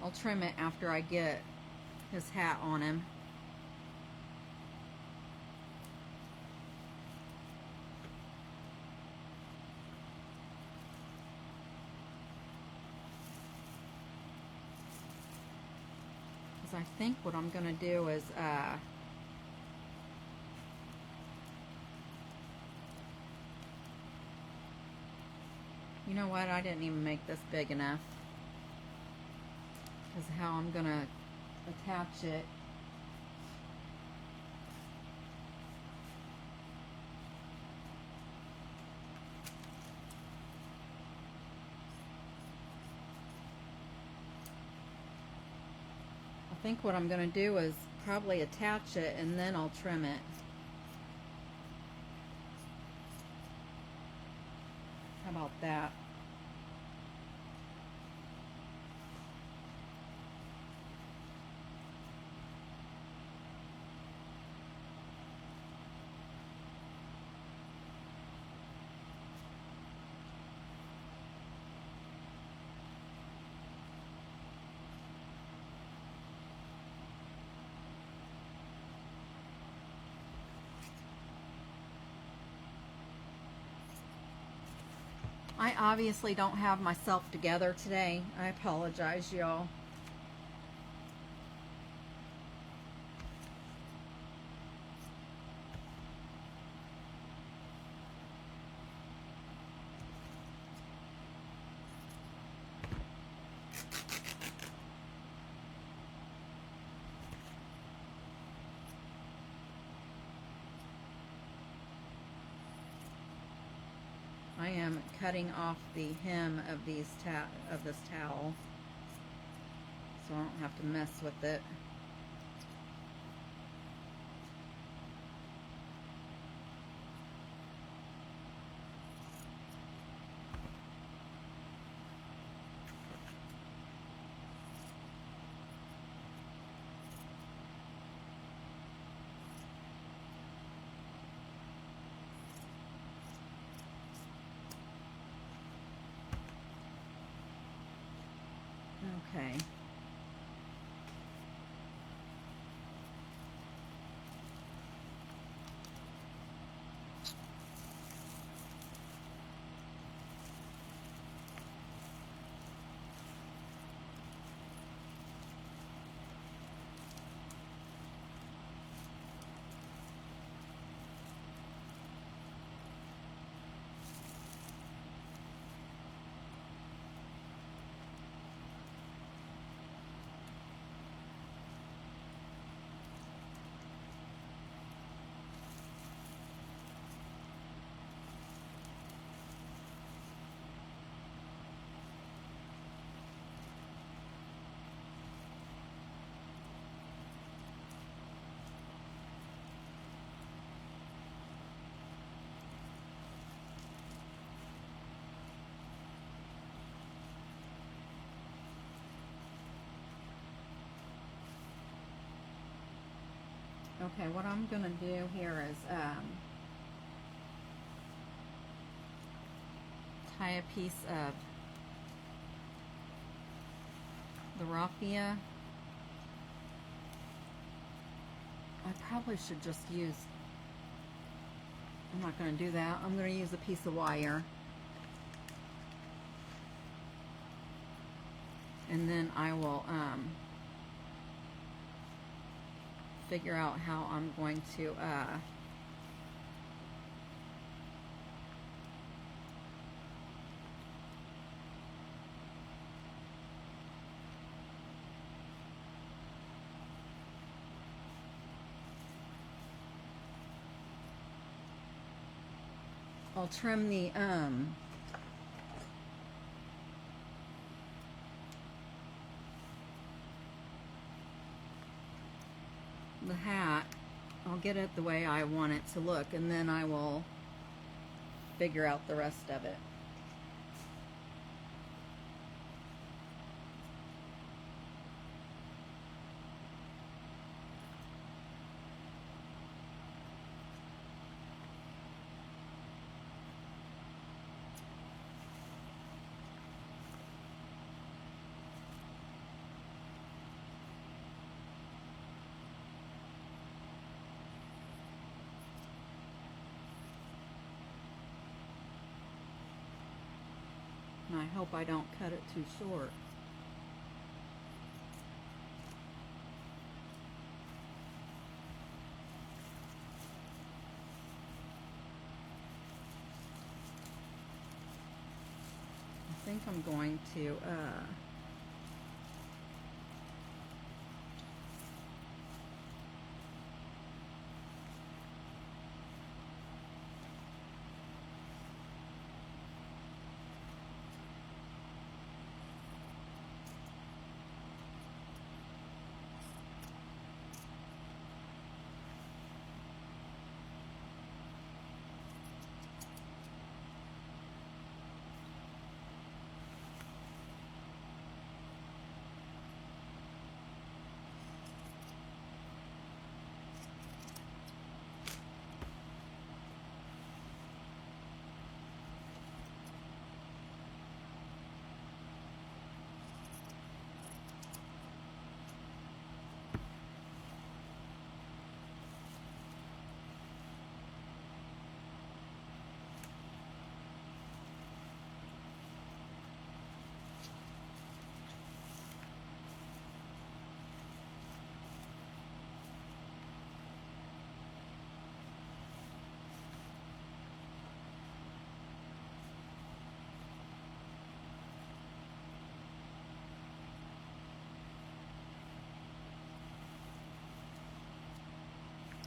I'll trim it after I get his hat on him. Because I think what I'm going to do is you know what? I didn't even make this big enough. Is how I'm going to attach it. I think what I'm going to do is probably attach it and then I'll trim it. How about that? I obviously don't have myself together today. I apologize, y'all. I am cutting off the hem of this towel, so I don't have to mess with it. Okay. Okay, what I'm gonna do here is tie a piece of the raffia. I probably should just use, I'm not going to do that. I'm going to use a piece of wire. And then I will figure out how I'm going to I'll trim the hat. I'll get it the way I want it to look, and then I will figure out the rest of it. And I hope I don't cut it too short. I think I'm going to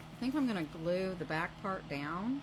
I think I'm going to glue the back part down.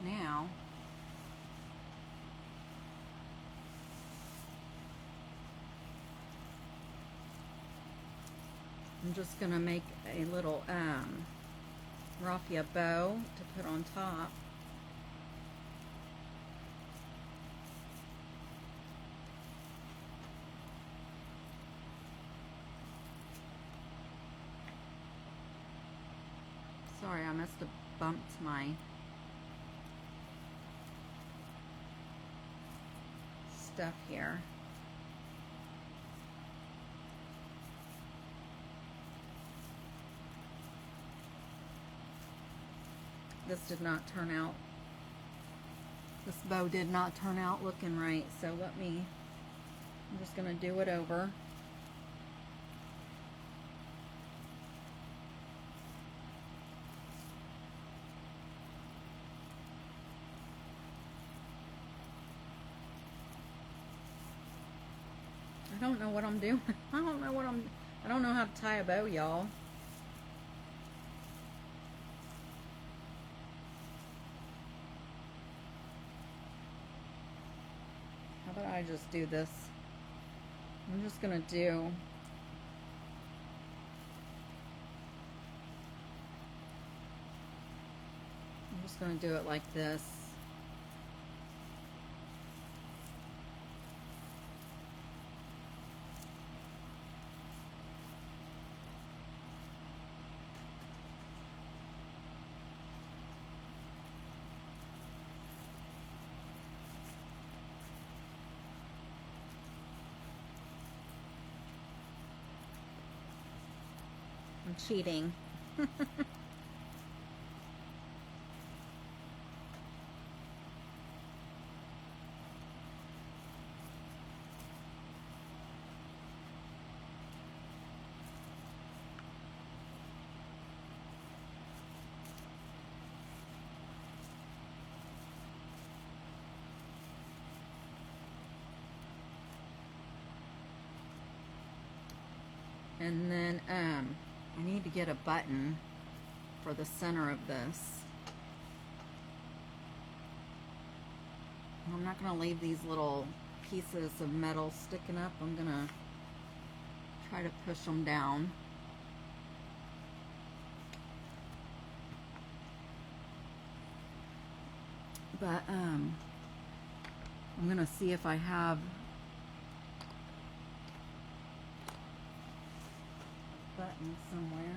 Now, I'm just going to make a little raffia bow to put on top. Sorry, I must have bumped my stuff here. This did not turn out. This bow did not turn out looking right. So I'm just going to do it over. I don't know what I'm doing. I don't know how to tie a bow, y'all. How about I just do this? I'm just gonna do it like this. I'm cheating. And then I need to get a button for the center of this. I'm not going to leave these little pieces of metal sticking up. I'm going to try to push them down. But I'm going to see if I have a button somewhere.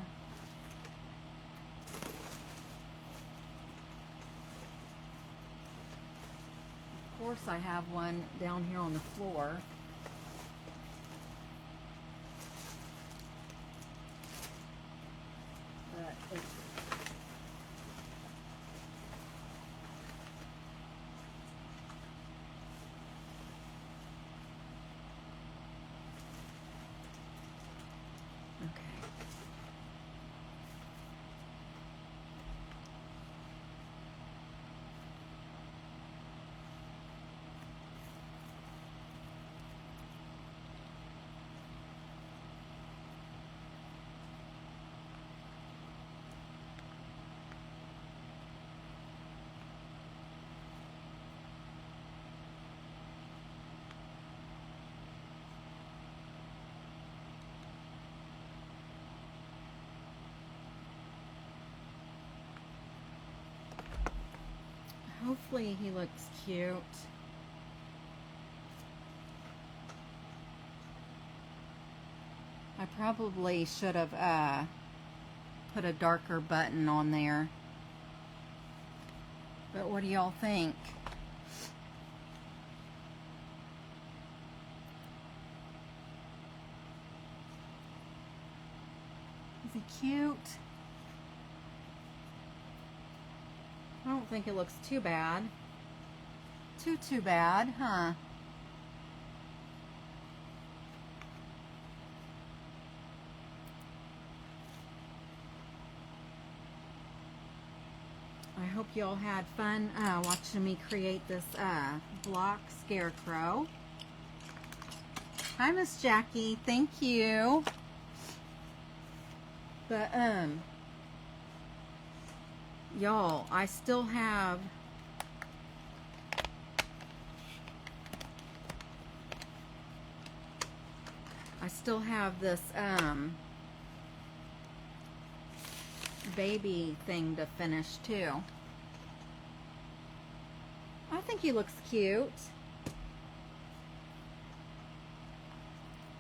Of course I have one down here on the floor. But it's hopefully he looks cute. I probably should have put a darker button on there. But what do y'all think? Is he cute? I don't think it looks too bad. Too bad, huh? I hope y'all had fun watching me create this block scarecrow. Hi, Miss Jackie. Thank you. But y'all, I still have this baby thing to finish too. I think he looks cute.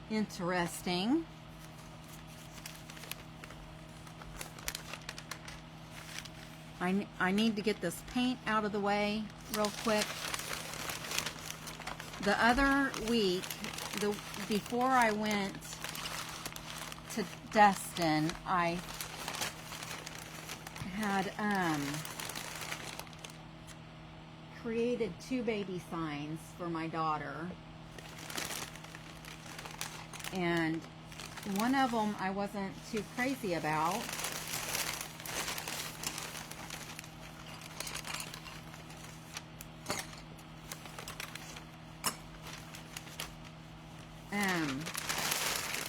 Interesting. I need to get this paint out of the way real quick. The other week, before I went to Destin, I had created 2 baby signs for my daughter, and one of them I wasn't too crazy about.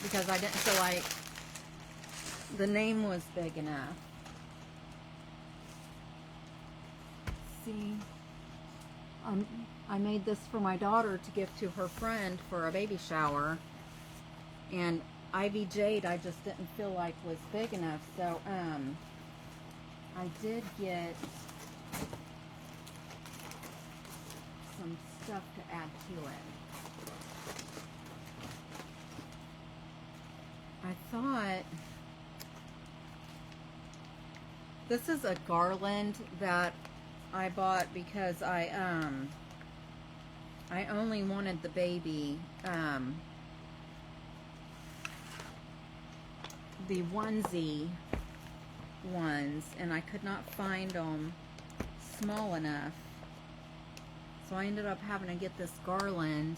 Because I didn't feel like the name was big enough. See, I made this for my daughter to give to her friend for a baby shower, and Ivy Jade I just didn't feel like was big enough, so I did get some stuff to add to it. I thought this is a garland that I bought because I only wanted the baby the onesie ones, and I could not find them small enough, so I ended up having to get this garland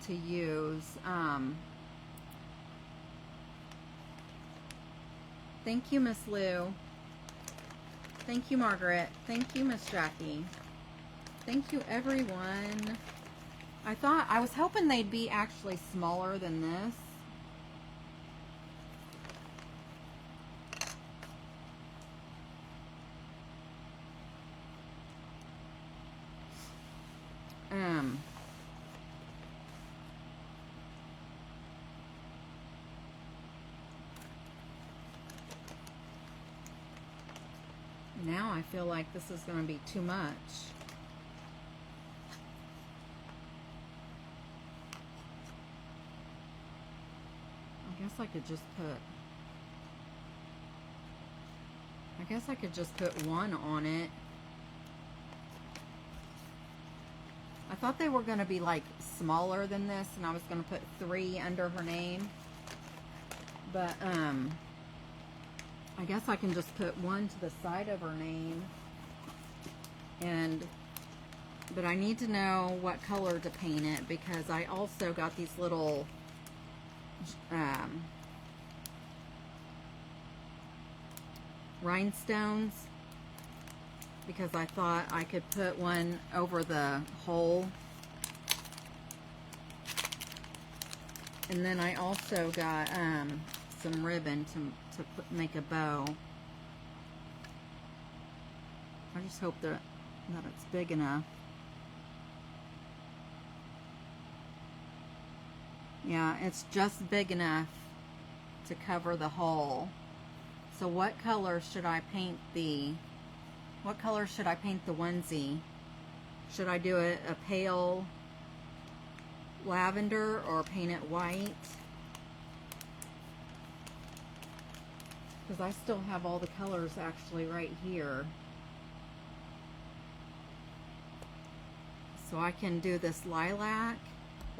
to use. Thank you, Miss Lou. Thank you, Margaret. Thank you, Miss Jackie. Thank you, everyone. I was hoping they'd be actually smaller than this. Now I feel like this is going to be too much. I guess I could just put 1 on it. I thought they were going to be like smaller than this, and I was going to put 3 under her name. But I guess I can just put 1 to the side of her name. But I need to know what color to paint it, because I also got these little rhinestones, because I thought I could put 1 over the hole. And then I also got some ribbon to make a bow. I just hope that it's big enough. Yeah, it's just big enough to cover the hole. So what color should I paint the onesie? Should I do a pale lavender or paint it white? Because I still have all the colors actually right here. So I can do this lilac,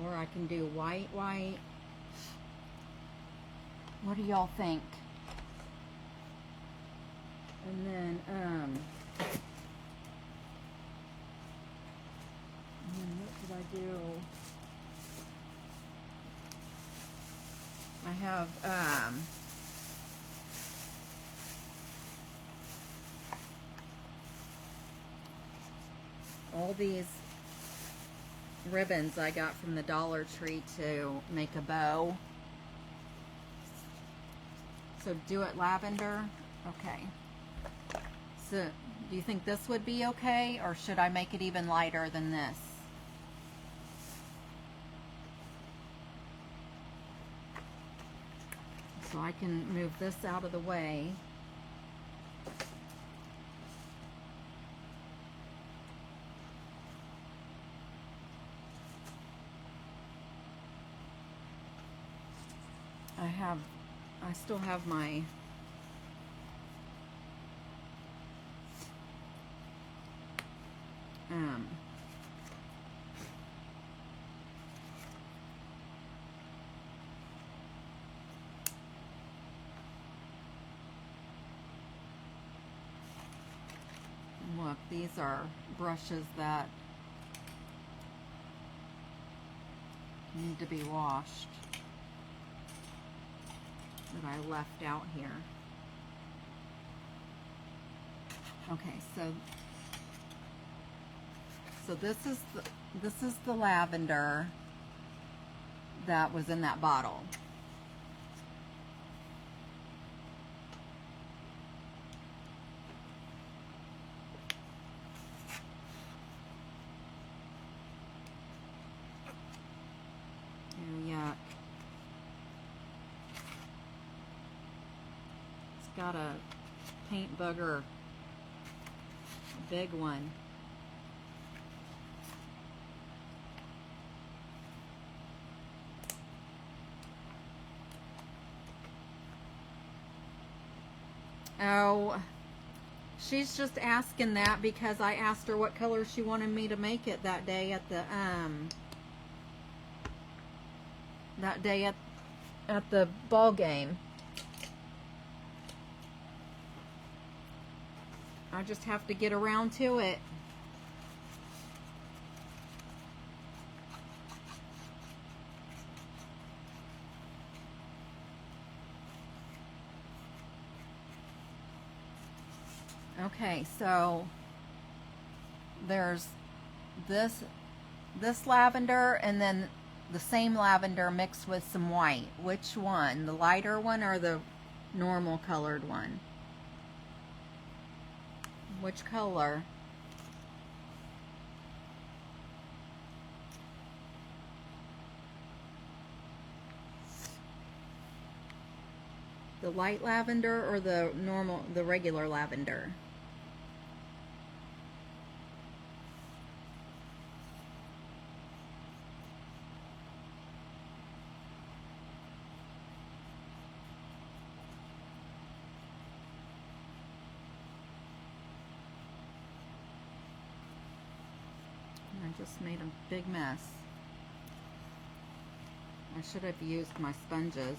or I can do white. What do y'all think? And then what did I do? I have all these ribbons I got from the Dollar Tree to make a bow. So do it lavender. Okay. So do you think this would be okay, or should I make it even lighter than this? So I can move this out of the way. I still have my Look, these are brushes that need to be washed that I left out here. Okay, so this is the lavender that was in that bottle. Oh, yuck. It's got a paint booger, a big one. Oh, she's just asking that because I asked her what color she wanted me to make it that day at the ball game. I just have to get around to it. Okay, so there's this lavender and then the same lavender mixed with some white. Which one? The lighter one or the normal colored one? Which color? The light lavender or the regular lavender? I just made a big mess. I should have used my sponges.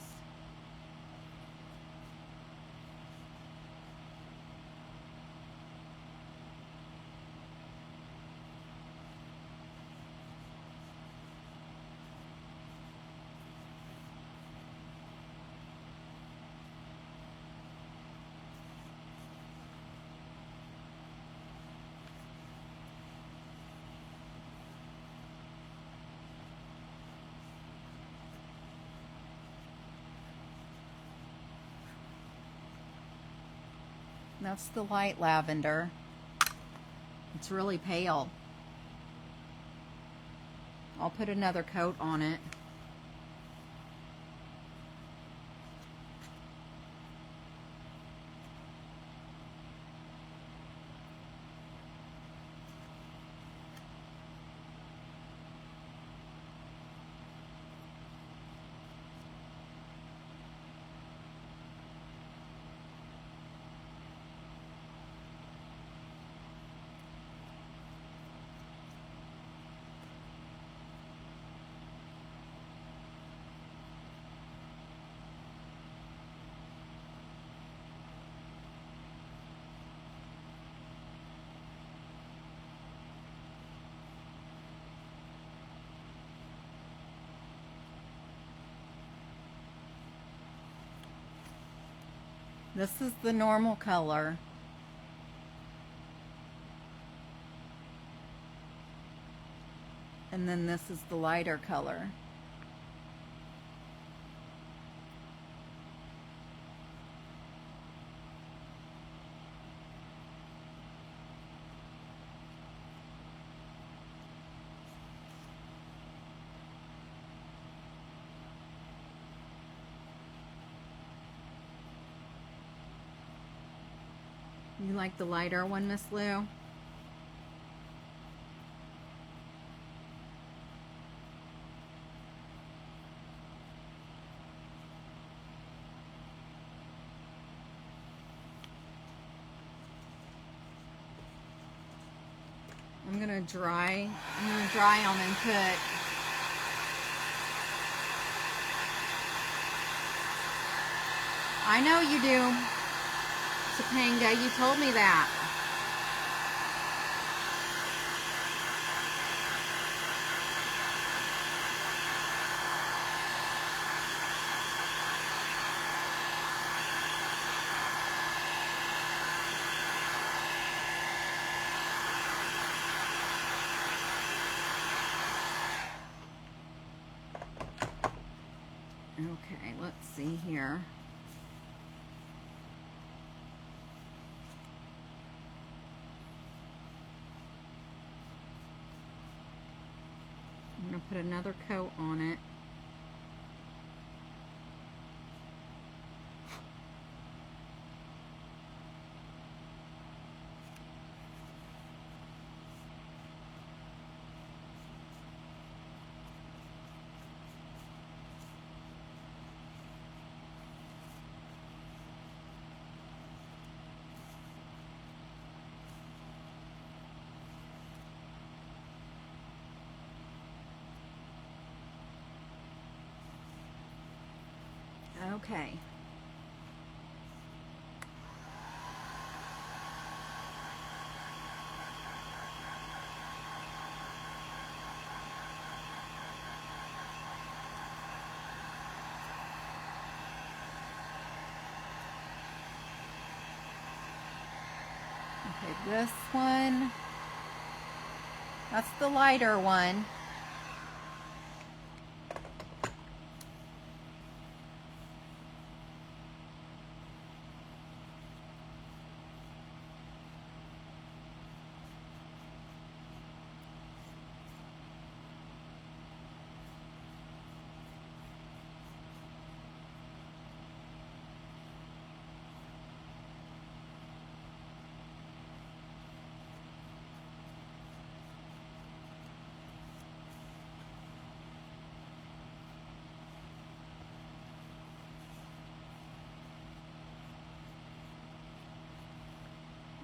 That's the light lavender. It's really pale. I'll put another coat on it. This is the normal color. And then this is the lighter color. You like the lighter one, Miss Lou? I'm gonna dry them and put I know you do. Topanga, you told me that. Okay, let's see here. I'm going to put another coat on it. Okay. Okay, this one, that's the lighter one.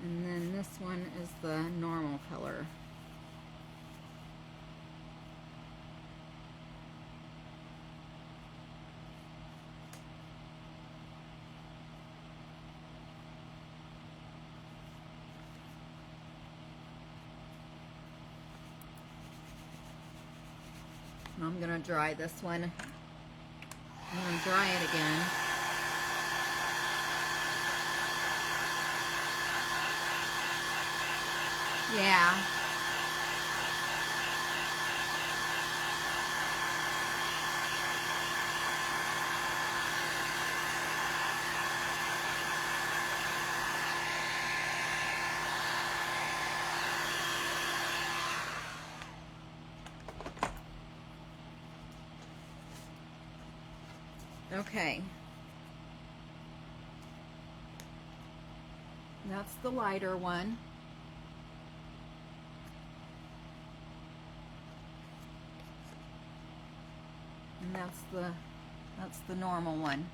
And then this one is the normal color. I'm going to dry this one. I'm going to dry it again. Yeah. Okay. That's the lighter one. And that's the normal one.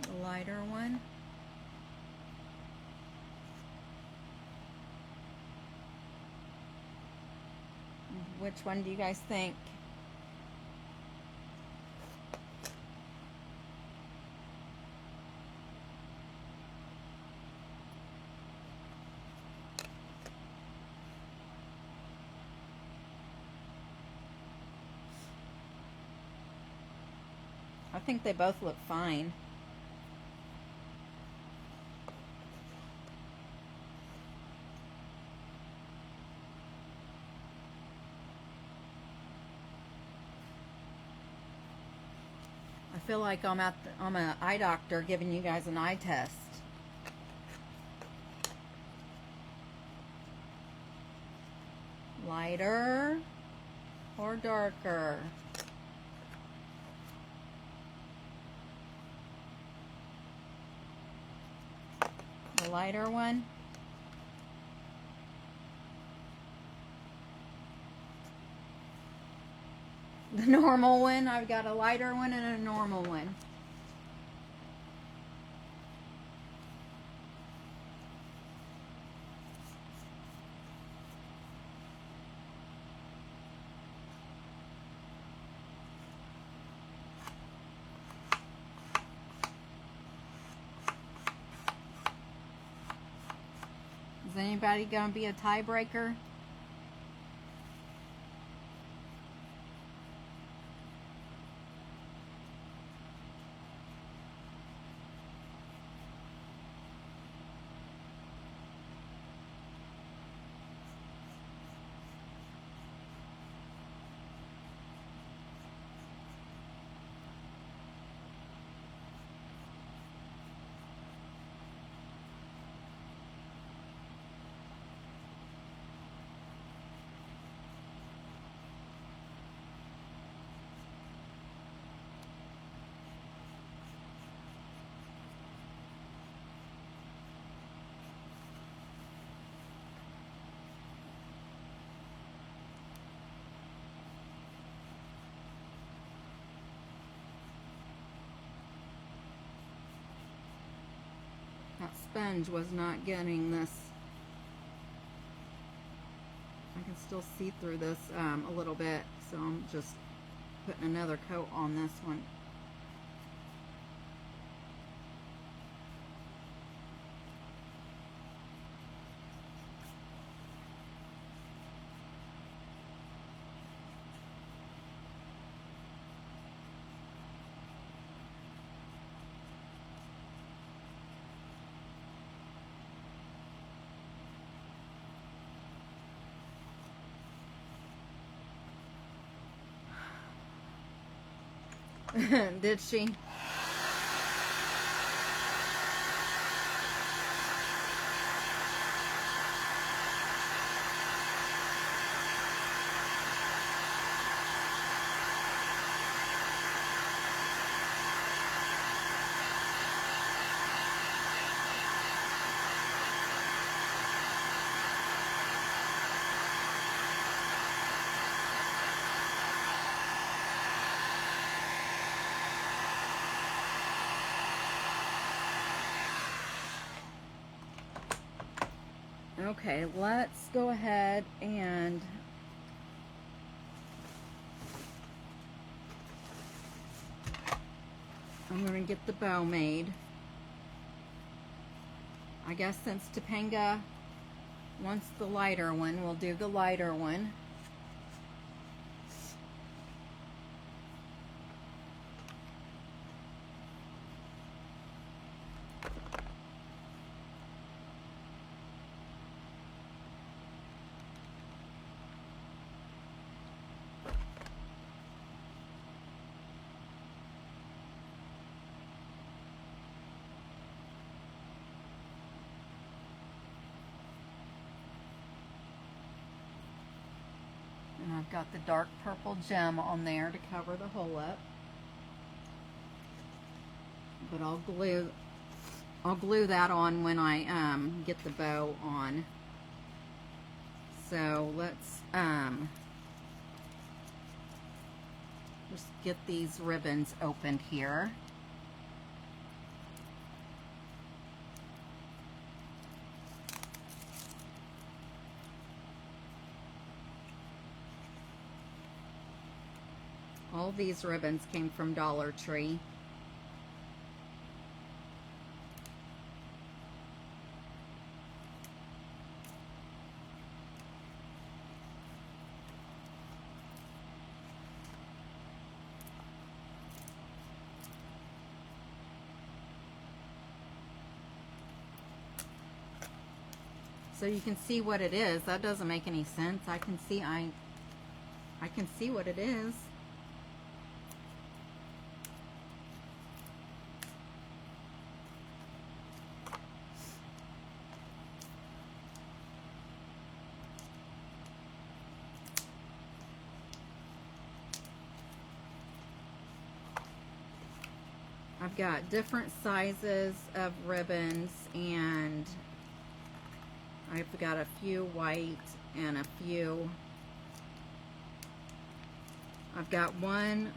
The lighter one. Which one do you guys think? I think they both look fine. I feel like I'm an eye doctor giving you guys an eye test. Lighter or darker? The lighter one. The normal one. I've got a lighter one and a normal one. Is anybody going to be a tiebreaker? sponge was not getting this. I can still see through this a little bit, so I'm just putting another coat on this one. Did she? Okay, let's go ahead and I'm going to get the bow made. I guess since Topanga wants the lighter one, we'll do the lighter one. And I've got the dark purple gem on there to cover the hole up. But I'll glue that on when I get the bow on. So let's just get these ribbons opened here. All these ribbons came from Dollar Tree. So you can see what it is. That doesn't make any sense. I can see what it is. I've got different sizes of ribbons, and I've got a few white and a few. I've got one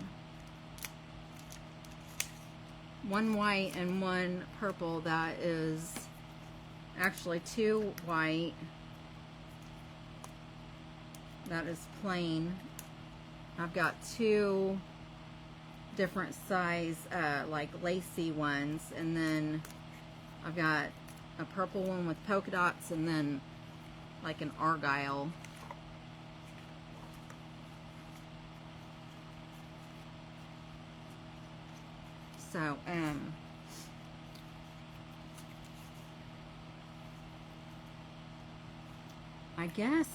white and one purple that is actually two white. That is plain. I've got two different size like lacy ones, and then I've got a purple one with polka dots, and then like an argyle. So I guess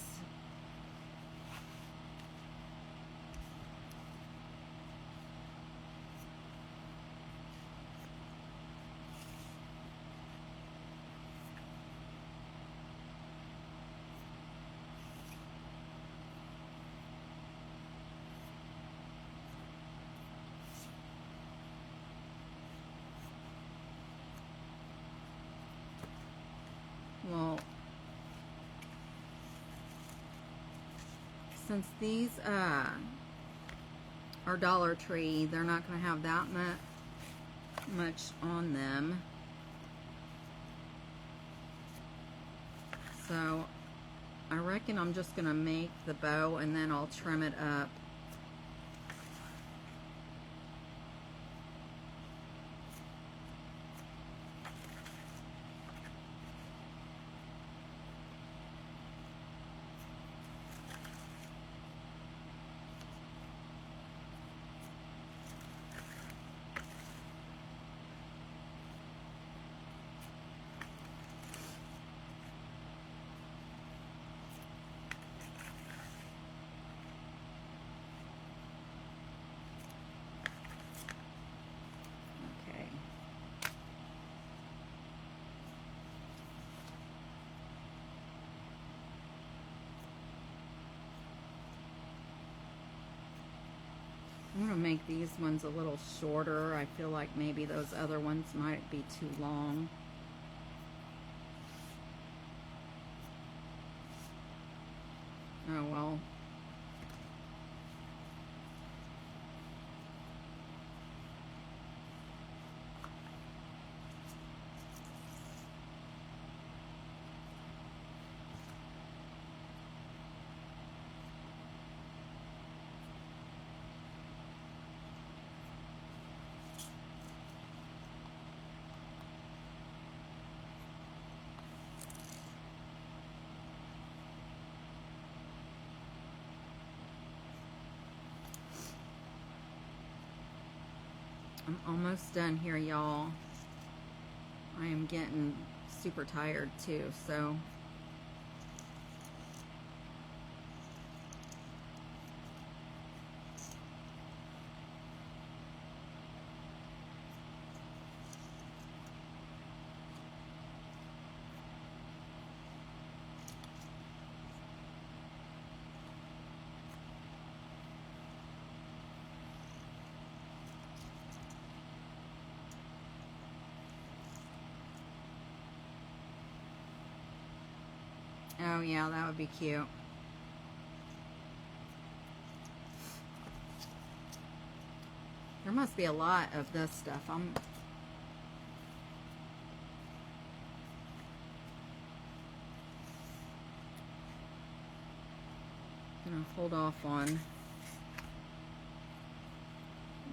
well, since these are Dollar Tree, they're not going to have that much on them. So I reckon I'm just gonna make the bow and then I'll trim it up. Okay. I'm going to make these ones a little shorter. I feel like maybe those other ones might be too long. Oh well. I'm almost done here, y'all. I am getting super tired too, so oh yeah, that would be cute. There must be a lot of this stuff. I'm gonna hold off on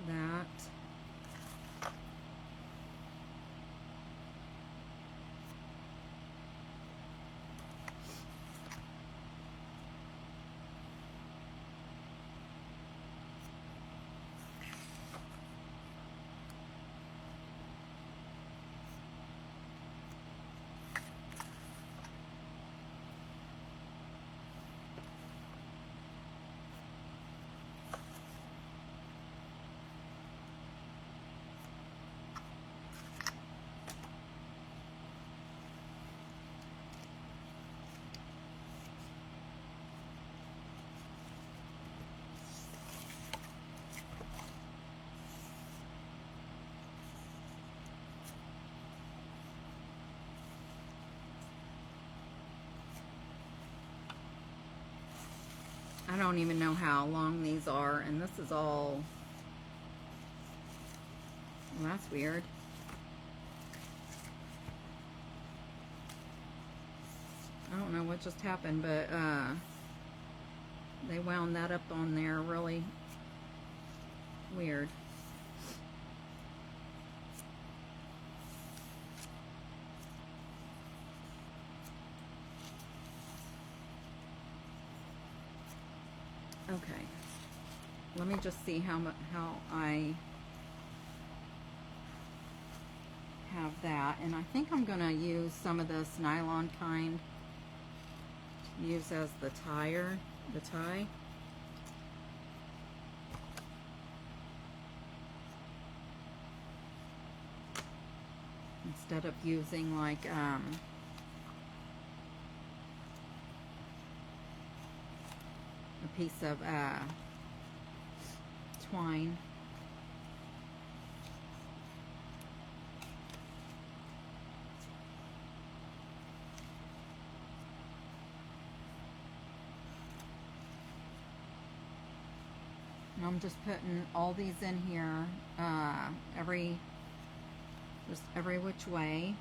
that. I don't even know how long these are, and this is all, well, that's weird. I don't know what just happened, but they wound that up on there really weird. Okay, let me just see how I have that, and I think I'm gonna use some of this nylon kind to use as the tie. Instead of using like a piece of twine. And I'm just putting all these in here, just every which way.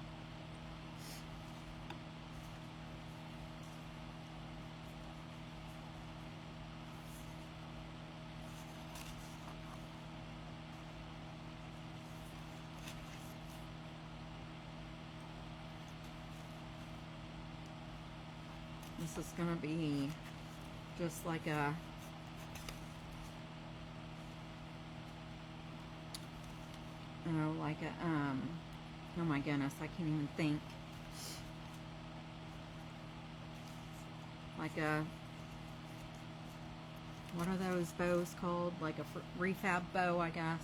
this is going to be just like a oh my goodness, I can't even think. Like a, what are those bows called? Like a refab bow, I guess.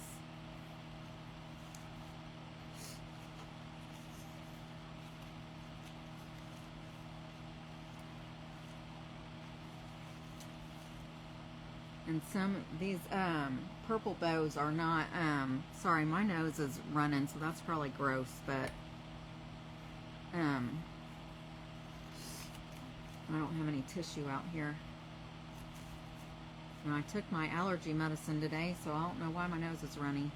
And these purple bows are not, sorry, my nose is running, so that's probably gross, but I don't have any tissue out here. And I took my allergy medicine today, so I don't know why my nose is runny.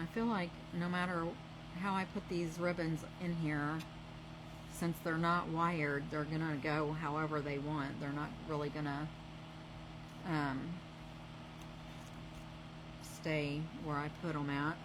I feel like no matter how I put these ribbons in here, since they're not wired, they're gonna go however they want. They're not really gonna stay where I put them at.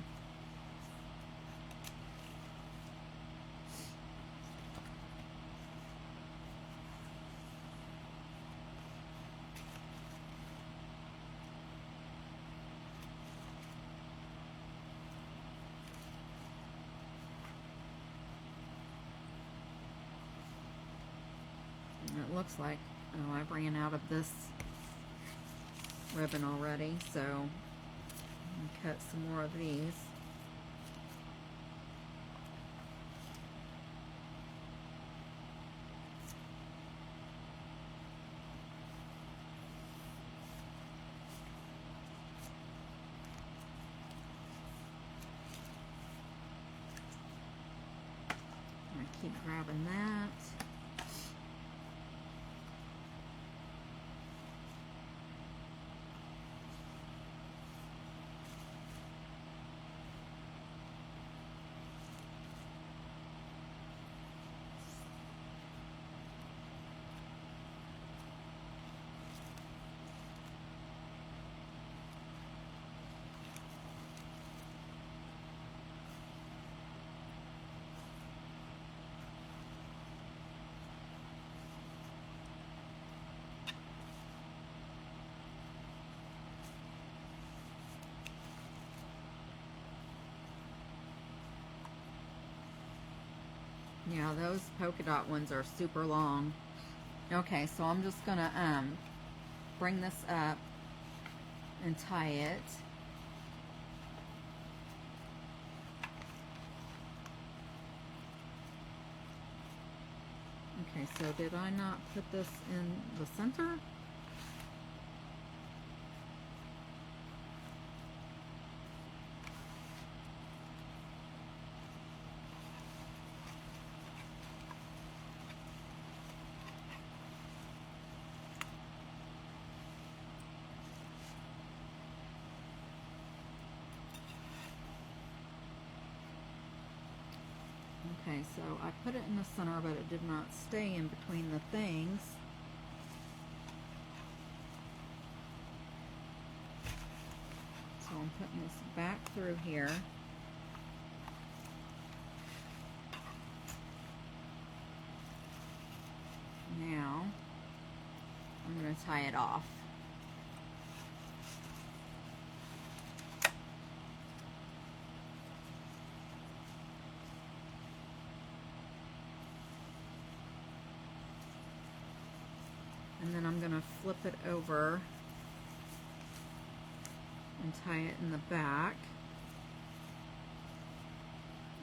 It looks like, oh, I've ran out of this ribbon already, so I'll cut some more of these. I keep grabbing that. Yeah, those polka dot ones are super long. Okay, so I'm just gonna bring this up and tie it. Okay, so did I not put this in the center? Okay, so I put it in the center, but it did not stay in between the things. So I'm putting this back through here. Now, I'm going to tie it off. And then I'm going to flip it over and tie it in the back,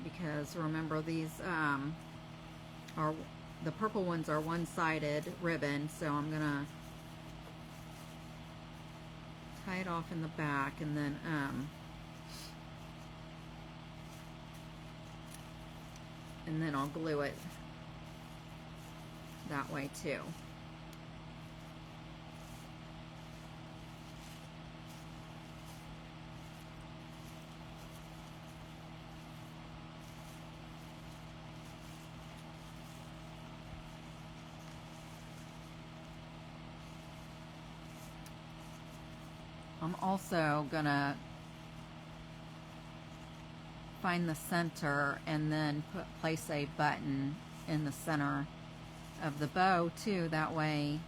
because remember these are, the purple ones are one-sided ribbon, so I'm going to tie it off in the back, and then I'll glue it that way too. I'm also gonna find the center and then place a button in the center of the bow too. That way,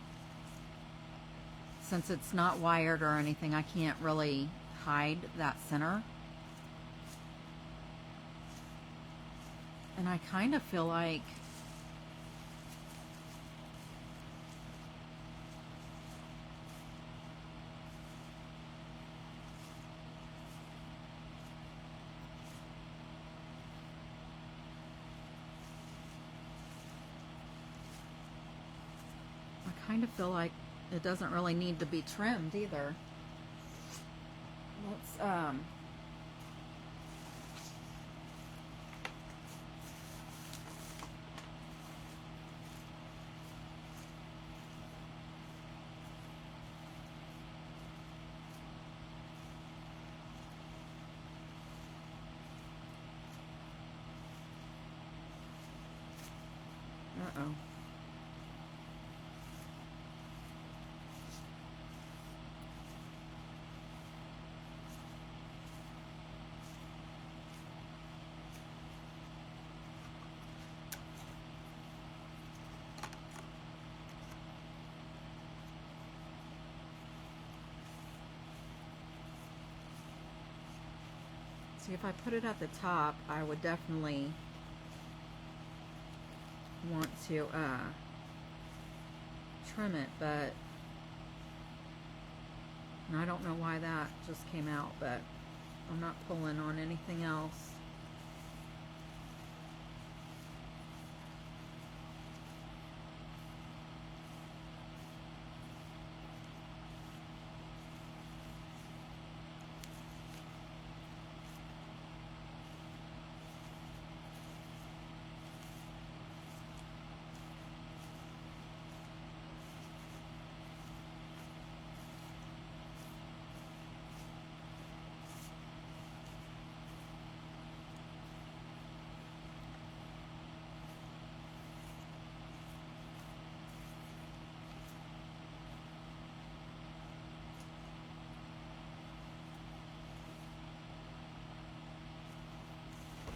since it's not wired or anything, I can't really hide that center. And I kind of feel like it doesn't really need to be trimmed either. Let's uh-oh. See, if I put it at the top, I would definitely want to trim it, but and I don't know why that just came out, but I'm not pulling on anything else.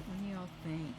What do y'all think?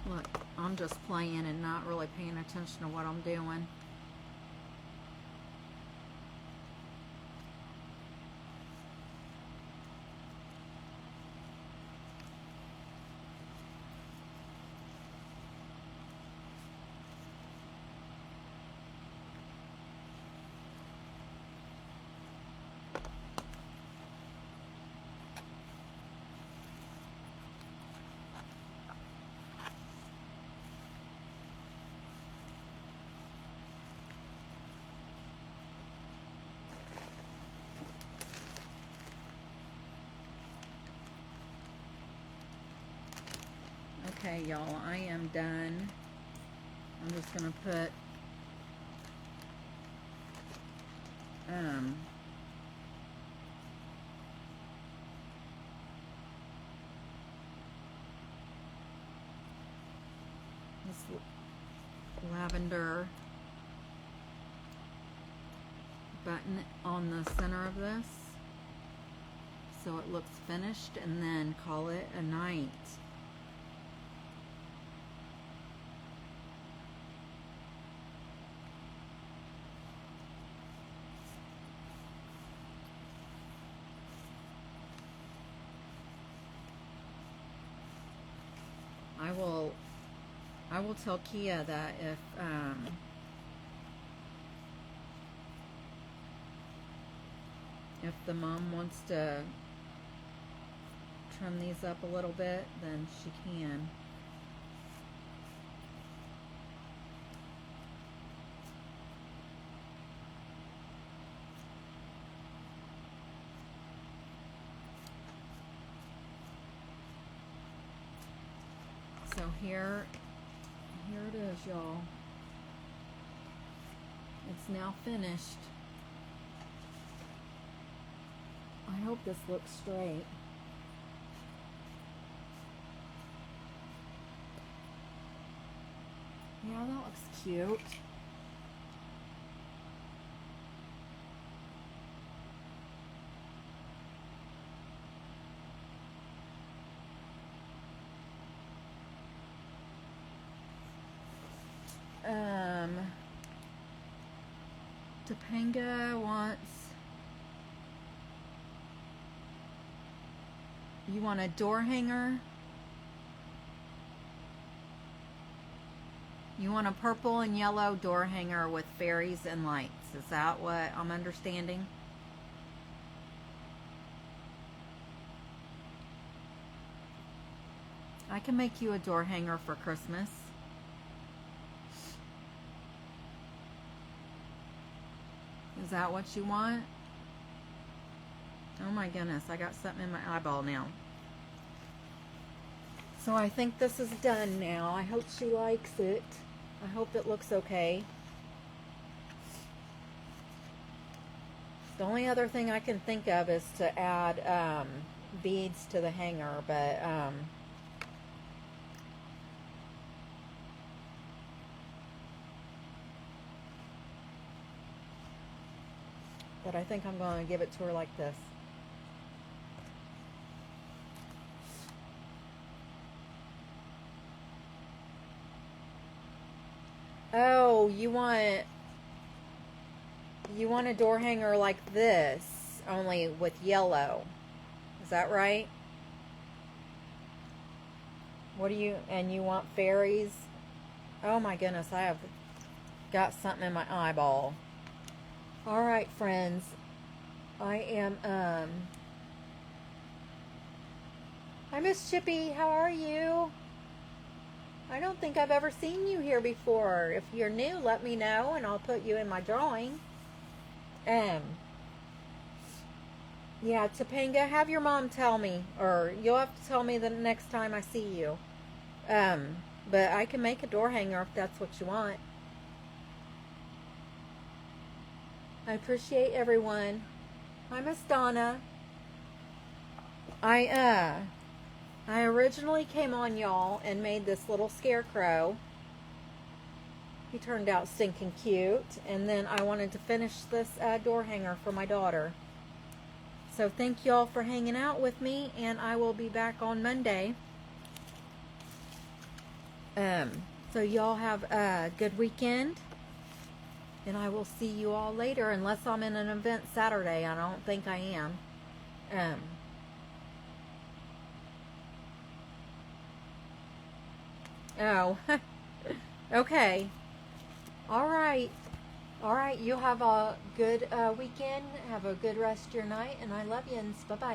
Look, I'm just playing and not really paying attention to what I'm doing. Okay, y'all, I am done. I'm just gonna put this lavender button on the center of this so it looks finished, and then call it a night. I will tell Kia that if the mom wants to trim these up a little bit, then she can. here it is, y'all. It's now finished. I hope this looks straight. Yeah, that looks cute. Topanga wants, you want a door hanger? You want a purple and yellow door hanger with fairies and lights. Is that what I'm understanding? I can make you a door hanger for Christmas. Is that what you want? Oh my goodness, I got something in my eyeball now. So I think this is done now. I hope she likes it. I hope it looks okay. The only other thing I can think of is to add beads to the hanger, but I think I'm going to give it to her like this. Oh, you want a door hanger like this, only with yellow. Is that right? What do you, and you want fairies? Oh my goodness, I have got something in my eyeball. All right, friends. I am, Hi, Miss Chippy. How are you? I don't think I've ever seen you here before. If you're new, let me know, and I'll put you in my drawing. Yeah, Topanga, have your mom tell me, or you'll have to tell me the next time I see you. But I can make a door hanger if that's what you want. I appreciate everyone. Hi, Miss Donna. I originally came on, y'all, and made this little scarecrow. He turned out stinking cute. And then I wanted to finish this door hanger for my daughter. So thank y'all for hanging out with me, and I will be back on Monday. So y'all have a good weekend. And I will see you all later, unless I'm in an event Saturday. I don't think I am. Oh. Okay. All right. All right. You have a good weekend. Have a good rest of your night. And I love yous. Bye-bye.